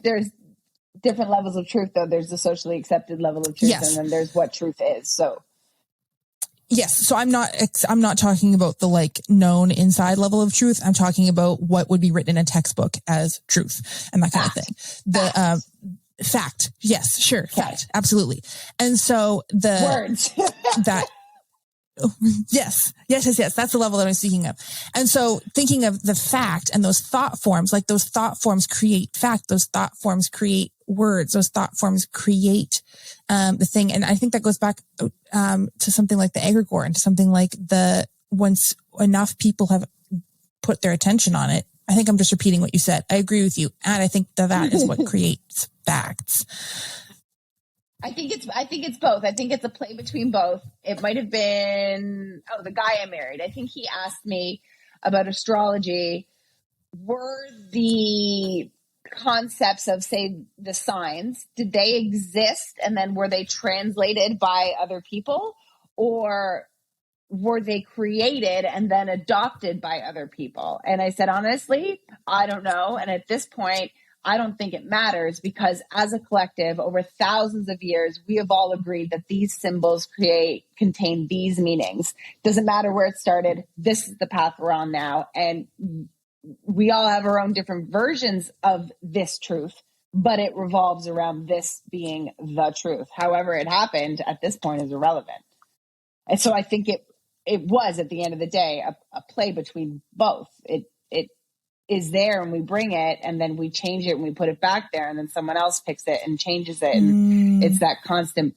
there's different levels of truth, though. There's the socially accepted level of truth, yes. And then there's what truth is. So yes. So I'm not talking about the like known inside level of truth. I'm talking about what would be written in a textbook as truth and that kind of thing. The fact. Yes, sure. Okay. Fact. Absolutely. And so the words that yes. That's the level that I'm speaking of. And so thinking of the fact and those thought forms, like those thought forms create fact, those thought forms create words, those thought forms create the thing. And I think that goes back to something like the egregore and to something like once enough people have put their attention on it. I think I'm just repeating what you said. I agree with you. And I think that is what creates facts. I think it's both. I think it's a play between both. It might have been, the guy I married. I think he asked me about astrology. Were the concepts of, say, the signs, did they exist and then were they translated by other people, or were they created and then adopted by other people? And I said, honestly, I don't know. And at this point, I don't think it matters, because as a collective over thousands of years, we have all agreed that these symbols contain these meanings. Doesn't matter where it started. This is the path we're on now. And we all have our own different versions of this truth, but it revolves around this being the truth. However it happened at this point is irrelevant. And so I think it was, at the end of the day, a play between both. It is there and we bring it, and then we change it and we put it back there, and then someone else picks it and changes it. And it's that constant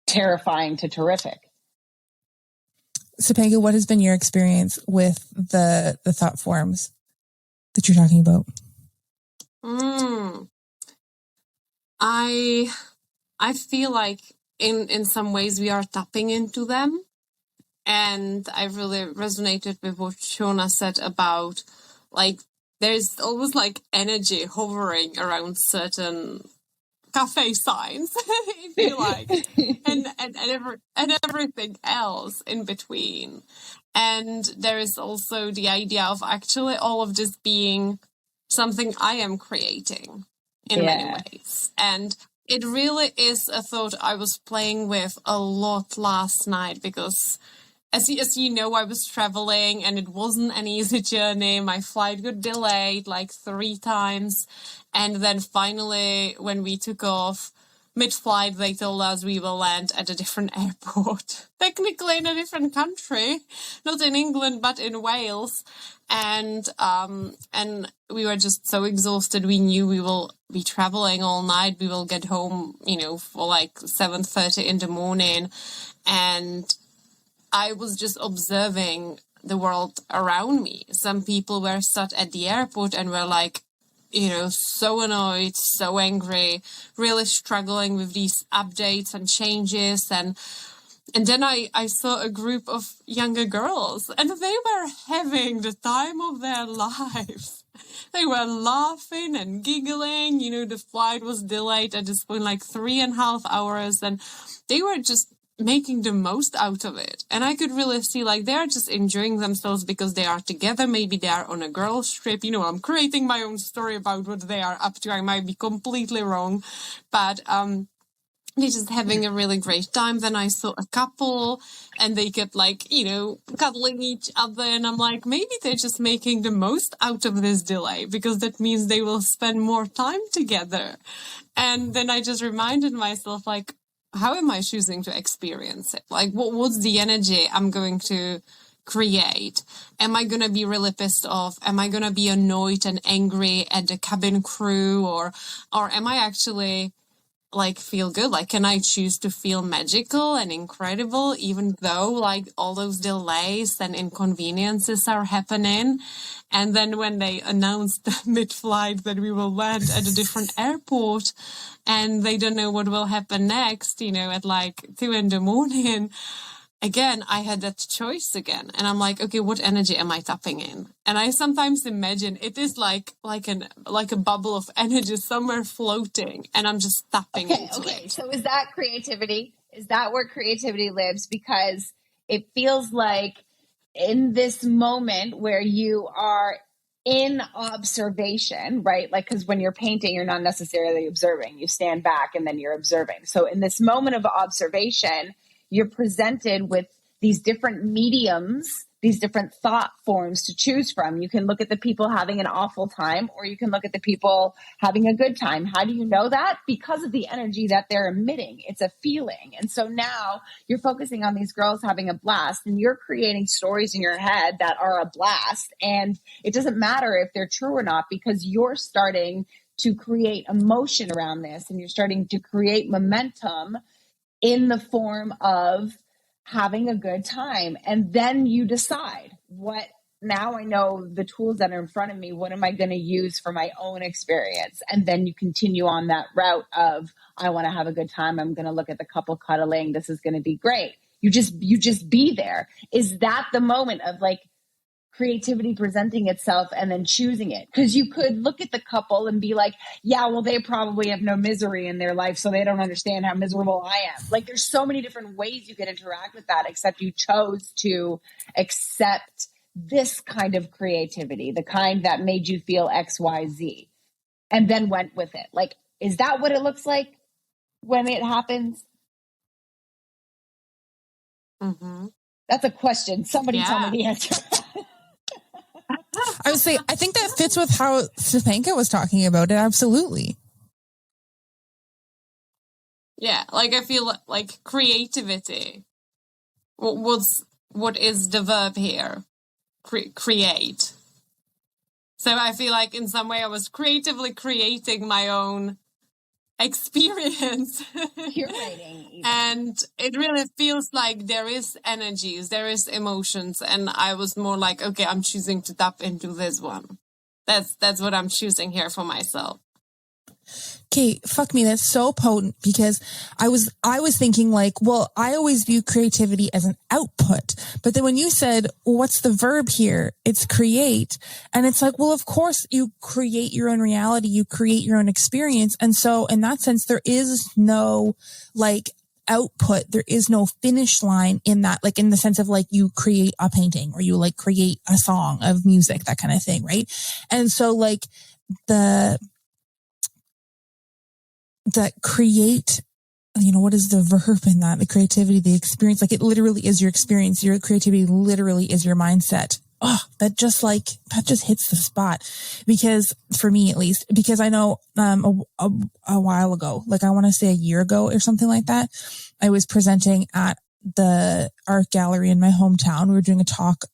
terrifying to terrific. Stepanka, what has been your experience with the thought forms that you're talking about? I feel like in some ways we are tapping into them. And I really resonated with what Shawna said about, like, there's always like energy hovering around certain cafe signs, I feel like, and everything else in between. And there is also the idea of actually all of this being something I am creating in many ways. And it really is a thought I was playing with a lot last night, because as you know, I was traveling and it wasn't an easy journey. My flight got delayed like 3 times. And then finally, when we took off mid-flight, they told us we will land at a different airport, technically in a different country, not in England, but in Wales. And we were just so exhausted. We knew we will be traveling all night. We will get home, for like 7:30 in the morning. And I was just observing the world around me. Some people were sat at the airport and were like, so annoyed, so angry, really struggling with these updates and changes. And then I saw a group of younger girls, and they were having the time of their lives. They were laughing and giggling. The flight was delayed at this point, like 3.5 hours. And they were just making the most out of it. And I could really see like they're just enjoying themselves because they are together. Maybe they are on a girls' trip. I'm creating my own story about what they are up to. I might be completely wrong, but they're just having a really great time. Then I saw a couple and they kept like, cuddling each other. And I'm like, maybe they're just making the most out of this delay, because that means they will spend more time together. And then I just reminded myself like, how am I choosing to experience it? Like, what's the energy I'm going to create? Am I going to be really pissed off? Am I going to be annoyed and angry at the cabin crew? Or am I actually like feel good? Like, can I choose to feel magical and incredible, even though like all those delays and inconveniences are happening? And then when they announced mid-flight that we will land at a different airport and they don't know what will happen next, at like 2 a.m, again, I had that choice again. And I'm like, okay, what energy am I tapping in? And I sometimes imagine it is like a bubble of energy somewhere floating, and I'm just tapping into it. So is that creativity? Is that where creativity lives? Because it feels like in this moment where you are in observation, right? Like, because when you're painting, you're not necessarily observing. You stand back and then you're observing. So in this moment of observation, you're presented with these different mediums, these different thought forms to choose from. You can look at the people having an awful time, or you can look at the people having a good time. How do you know that? Because of the energy that they're emitting. It's a feeling. And so now you're focusing on these girls having a blast, and you're creating stories in your head that are a blast. And it doesn't matter if they're true or not, because you're starting to create emotion around this, and you're starting to create momentum in the form of having a good time. And then you decide now I know the tools that are in front of me, what am I going to use for my own experience? And then you continue on that route of, I want to have a good time. I'm going to look at the couple cuddling. This is going to be great. You just be there. Is that the moment of like creativity presenting itself and then choosing it? Because you could look at the couple and be like, yeah, well, they probably have no misery in their life, so they don't understand how miserable I am. Like, there's so many different ways you could interact with that, except you chose to accept this kind of creativity, the kind that made you feel XYZ, and then went with it. Like, is that what it looks like when it happens? Mm-hmm. That's a question. Somebody tell me the answer. I would say, I think that fits with how Stepanka was talking about it. Absolutely. Yeah, like I feel like creativity. What is the verb here? Create. So I feel like in some way I was creatively creating my own experience. Curating. And it really feels like there is energies, there is emotions, and I was more like, okay, I'm choosing to tap into this one. That's what I'm choosing here for myself. Okay, fuck me, that's so potent, because I was thinking like, well, I always view creativity as an output. But then when you said, well, what's the verb here? It's create. And it's like, well, of course you create your own reality, you create your own experience. And so in that sense, there is no like output. There is no finish line in that, like in the sense of like you create a painting or you like create a song of music, that kind of thing. Right. And so like that create, what is the verb in that? The creativity, the experience, like it literally is your experience. Your creativity literally is your mindset. Oh, that just hits the spot, because for me, at least, because I know, a while ago, like I want to say a year ago or something like that, I was presenting at the art gallery in my hometown. We were doing a talk,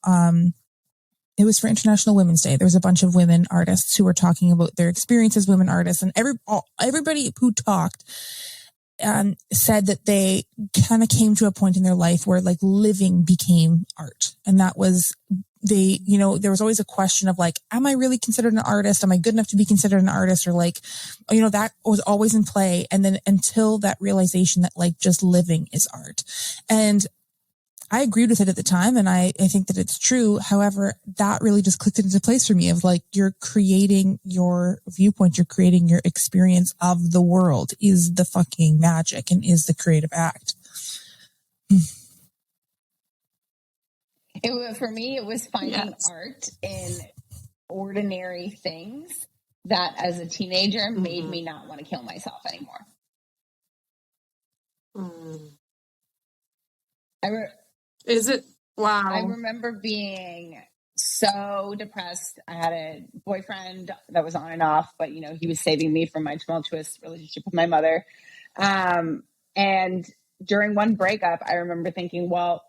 it was for International Women's Day. There was a bunch of women artists who were talking about their experience as women artists, and everybody who talked said that they kind of came to a point in their life where like living became art. And that was there was always a question of like, am I really considered an artist? Am I good enough to be considered an artist? Or like, that was always in play. And then until that realization that like just living is art. And I agreed with it at the time, and I think that it's true. However, that really just clicked into place for me of like, you're creating your viewpoint, you're creating your experience of the world is the fucking magic and is the creative act. For me, it was finding art in ordinary things that as a teenager made me not want to kill myself anymore. Is it? Wow. I remember being so depressed. I had a boyfriend that was on and off, but he was saving me from my tumultuous relationship with my mother. And during one breakup, I remember thinking, well,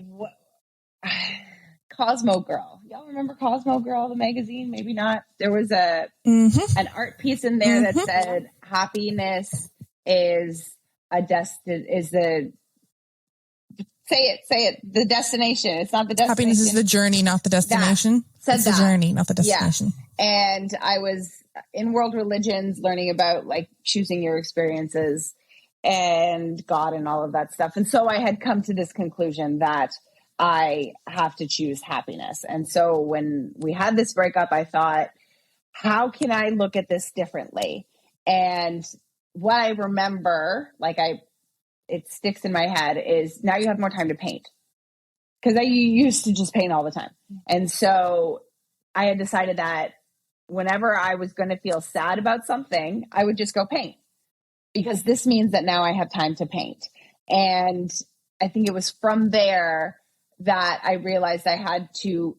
what Cosmo Girl. Y'all remember Cosmo Girl, the magazine? Maybe not. There was an art piece in there that said happiness is the destination. It's not the destination. Happiness is the journey, not the destination. It's the journey, not the destination. Yeah. And I was in world religions learning about like choosing your experiences and God and all of that stuff. And so I had come to this conclusion that I have to choose happiness. And so when we had this breakup, I thought, how can I look at this differently? And what I remember, it sticks in my head, is now you have more time to paint. Because I used to just paint all the time. And so I had decided that whenever I was going to feel sad about something, I would just go paint. Because this means that now I have time to paint. And I think it was from there that I realized I had to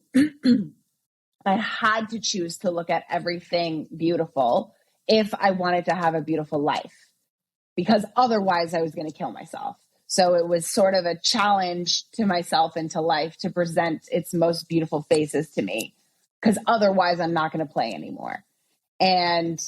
choose to look at everything beautiful if I wanted to have a beautiful life, because otherwise I was going to kill myself. So it was sort of a challenge to myself and to life to present its most beautiful faces to me, because otherwise I'm not going to play anymore. And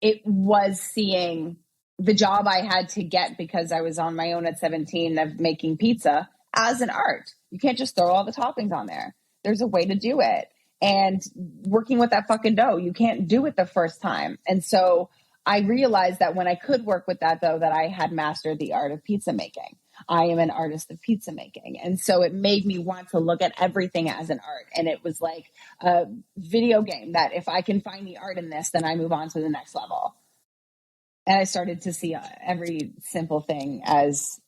it was seeing the job I had to get, because I was on my own at 17, of making pizza, as an art. You can't just throw all the toppings on there. There's a way to do it. And working with that fucking dough, you can't do it the first time. And so I realized that when I could work with that dough, that I had mastered the art of pizza making. I am an artist of pizza making. And so it made me want to look at everything as an art. And it was like a video game that if I can find the art in this, then I move on to the next level. And I started to see every simple thing as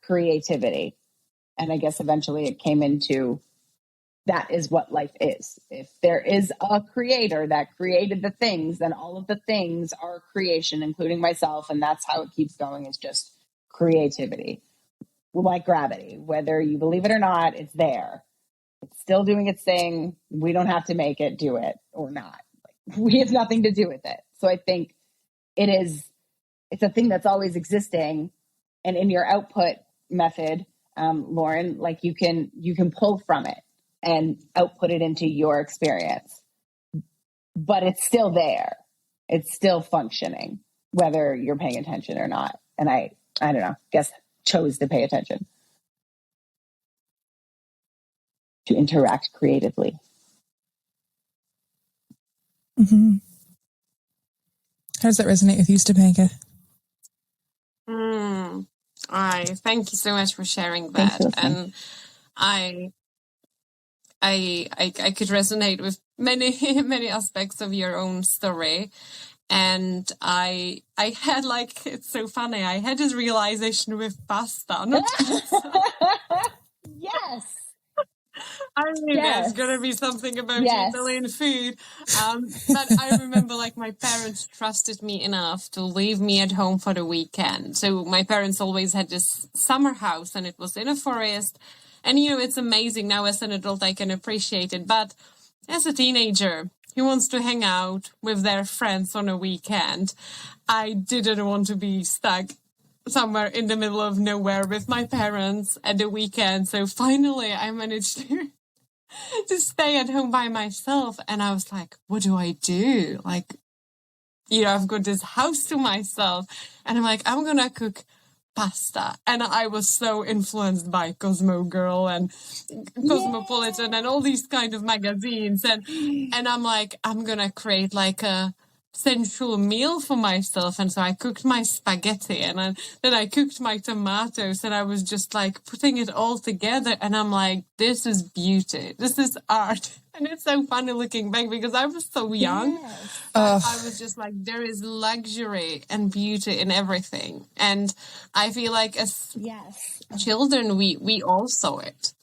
creativity. And I guess eventually it came into, that is what life is. If there is a creator that created the things, then all of the things are creation, including myself. And that's how it keeps going, is just creativity. Like gravity, whether you believe it or not, it's there. It's still doing its thing. We don't have to make it do it or not. We have nothing to do with it. So I think it's a thing that's always existing. And in your output method, Lauren, like you can pull from it and output it into your experience, but it's still there. It's still functioning, whether you're paying attention or not. And I don't know, guess chose to pay attention, to interact creatively. Mm-hmm. How does that resonate with you, Stepanka? Thank you so much for sharing that. And I could resonate with many aspects of your own story. And I had, like, it's so funny, I had this realization with pasta, not pizza. Yes. I knew there's going to be something about Italian food. But I remember, like, my parents trusted me enough to leave me at home for the weekend. So my parents always had this summer house, and it was in a forest. And, you know, it's amazing. Now as an adult, I can appreciate it. But as a teenager who wants to hang out with their friends on a weekend, I didn't want to be stuck somewhere in the middle of nowhere with my parents at the weekend. So finally I managed to stay at home by myself. And I was like, what do I do? Like, you know, I've got this house to myself. And I'm like, I'm going to cook pasta. And I was so influenced by Cosmo Girl and Cosmopolitan and all these kind of magazines. And I'm like, I'm going to create like a sensual meal for myself. And so I cooked my spaghetti, and then I cooked my tomatoes, and I was just like putting it all together. And I'm like, this is beauty. This is art. And it's so funny looking back, because I was so young. I was just like, there is luxury and beauty in everything. And I feel like as children, we all saw it.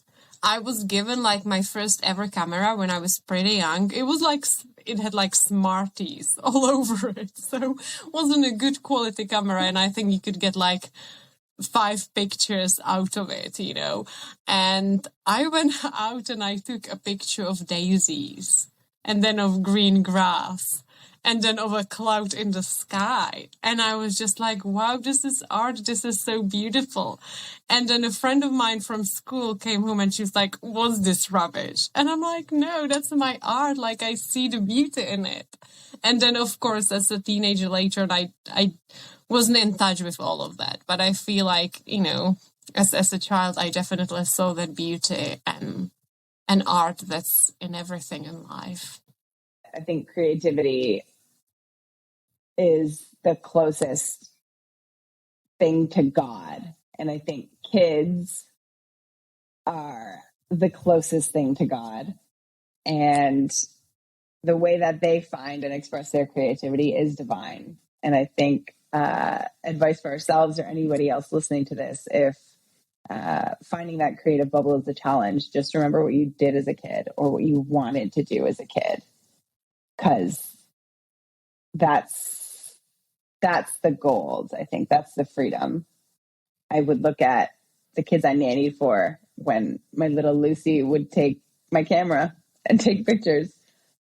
I was given like my first ever camera when I was pretty young. It was like, it had like Smarties all over it. So it wasn't a good quality camera. And I think you could get like 5 pictures out of it, you know. And I went out and I took a picture of daisies. and then of green grass, and then of a cloud in the sky. And I was just like, wow, this is art. This is so beautiful. And then a friend of mine from school came home and she was like, what's this rubbish? And I'm like, no, that's my art. Like, I see the beauty in it. And then, of course, as a teenager later, I wasn't in touch with all of that. But I feel like, you know, as a child, I definitely saw that beauty and art that's in everything in life. I think creativity is the closest thing to God. And I think kids are the closest thing to God. And the way that they find and express their creativity is divine. And I think advice for ourselves or anybody else listening to this, if finding that creative bubble is a challenge, just remember what you did as a kid or what you wanted to do as a kid. Because that's the gold. I think that's the freedom. I would look at the kids I nannied for when my little Lucy would take my camera and take pictures.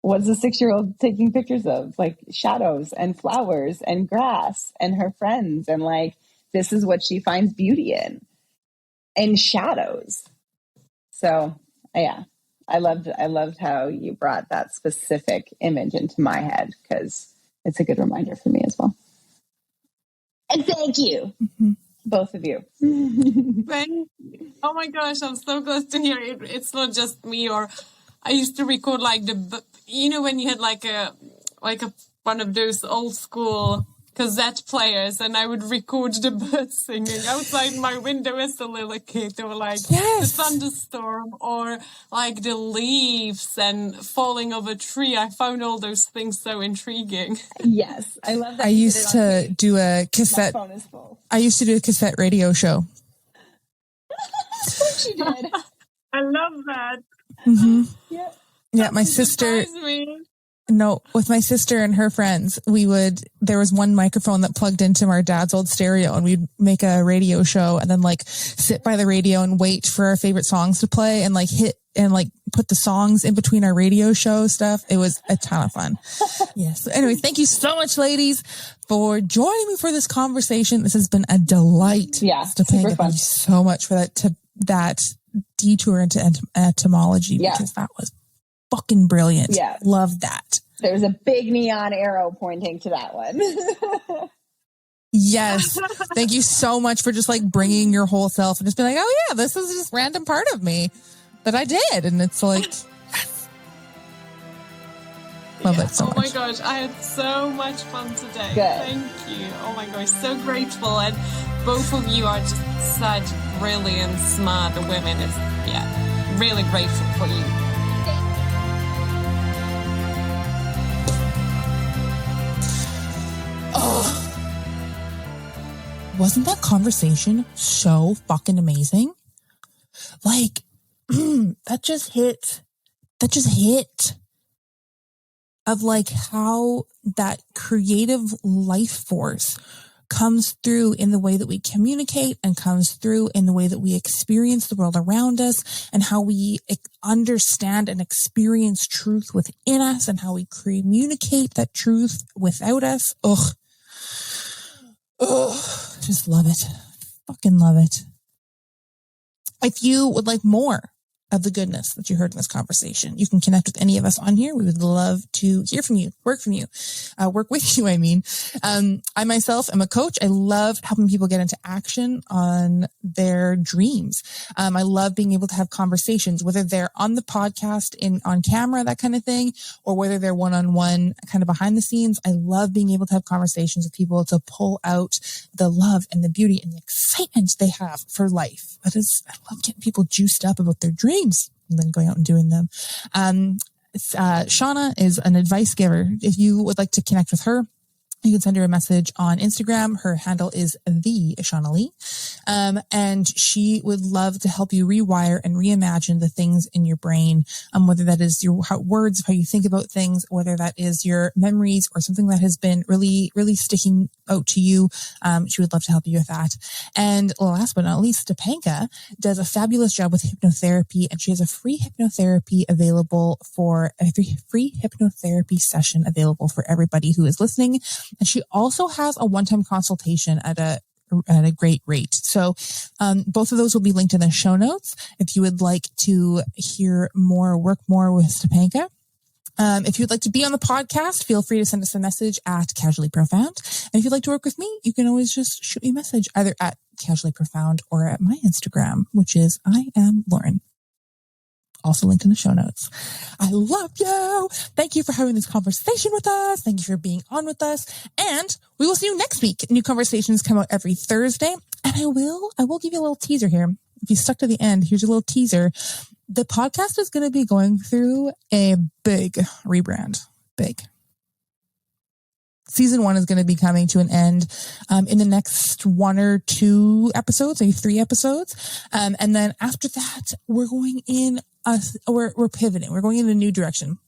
What's a 6-year-old taking pictures of? Like shadows and flowers and grass and her friends. And like, this is what she finds beauty in shadows. So yeah, I loved how you brought that specific image into my head, because it's a good reminder for me as well. And thank you, both of you. Thank you. Oh my gosh, I'm so glad to hear it. It's not just me. Or I used to record like you know, when you had like a one of those old school cassette players, and I would record the birds singing outside my window as a little kid, or like the thunderstorm, or like the leaves and falling of a tree. I found all those things so intriguing. Yes, I love that. I used to do a cassette. My phone is full. I used to do a cassette radio show. She did. I love that. Mm-hmm. Yeah. Yeah, my sister. No, with my sister and her friends, there was one microphone that plugged into our dad's old stereo, and we'd make a radio show and then like sit by the radio and wait for our favorite songs to play and like hit and like put the songs in between our radio show stuff. It was a ton of fun. Yes. So anyway, thank you so much, ladies, for joining me for this conversation. This has been a delight. Yeah. Stepanka, thank you so much for that detour into etymology, because that was fucking brilliant. Yeah. Love that. There's a big neon arrow pointing to that one. Yes. Thank you so much for just like bringing your whole self and just being like, oh yeah, this is just random part of me that I did. And it's like, yes. Love it so much. Oh my gosh, I had so much fun today. Good. Thank you. Oh my gosh, so grateful. And both of you are just such brilliant, smart women. It's, really grateful for you. Oh, wasn't that conversation so fucking amazing? Like, that just hit of like how that creative life force comes through in the way that we communicate and comes through in the way that we experience the world around us, and how we understand and experience truth within us, and how we communicate that truth without us. Ugh, just love it. Fucking love it. If you would like more of the goodness that you heard in this conversation, you can connect with any of us on here. We would love to hear from you, work with you. I mean, I myself am a coach. I love helping people get into action on their dreams. I love being able to have conversations, whether they're on the podcast on camera, that kind of thing, or whether they're one-on-one kind of behind the scenes. I love being able to have conversations with people to pull out the love and the beauty and the excitement they have for life. I love getting people juiced up about their dreams and then going out and doing them. Shawna is an advice giver. If you would like to connect with her, you can send her a message on Instagram. Her handle is the Shawna Leigh. And she would love to help you rewire and reimagine the things in your brain, whether that is your words, how you think about things, whether that is your memories or something that has been really, really sticking out to you. She would love to help you with that. And last but not least, Stepanka does a fabulous job with hypnotherapy, and she has a free hypnotherapy session available for everybody who is listening. And she also has a one-time consultation at a great rate. So, both of those will be linked in the show notes. If you would like to hear more, work more with Stepanka. If you'd like to be on the podcast, feel free to send us a message at Casually Profound. And if you'd like to work with me, you can always just shoot me a message either at Casually Profound or at my Instagram, which is I am Lauren. Also linked in the show notes. I love you. Thank you for having this conversation with us. Thank you for being on with us. And we will see you next week. New conversations come out every Thursday. And I will give you a little teaser here. If you stuck to the end, here's a little teaser. The podcast is going to be going through a big rebrand. Big. Season 1 is going to be coming to an end in the next 1 or 2 episodes, maybe 3 episodes. And then after that, we're pivoting. We're going in a new direction.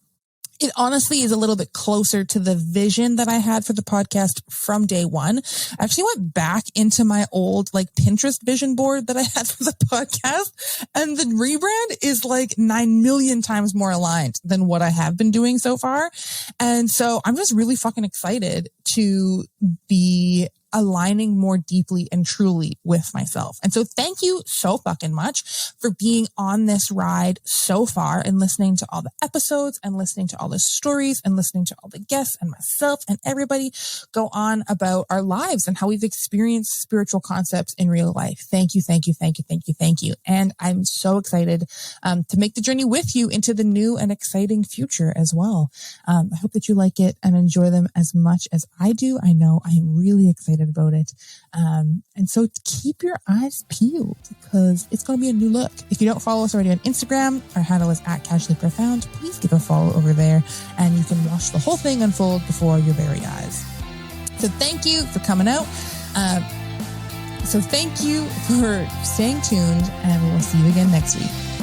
It honestly is a little bit closer to the vision that I had for the podcast from day one. I actually went back into my old Pinterest vision board that I had for the podcast, and the rebrand is 9 million times more aligned than what I have been doing so far. And so I'm just really fucking excited to be aligning more deeply and truly with myself. And so thank you so fucking much for being on this ride so far and listening to all the episodes and listening to all the stories and listening to all the guests and myself and everybody go on about our lives and how we've experienced spiritual concepts in real life. Thank you, thank you, thank you, thank you, thank you. And I'm so excited to make the journey with you into the new and exciting future as well. I hope that you like it and enjoy them as much as I do. I know I am really excited about it. And so keep your eyes peeled because it's going to be a new look. If you don't follow us already on Instagram, our handle is at Casually Profound. Please give a follow over there and you can watch the whole thing unfold before your very eyes. So thank you for coming out. So thank you for staying tuned and we will see you again next week.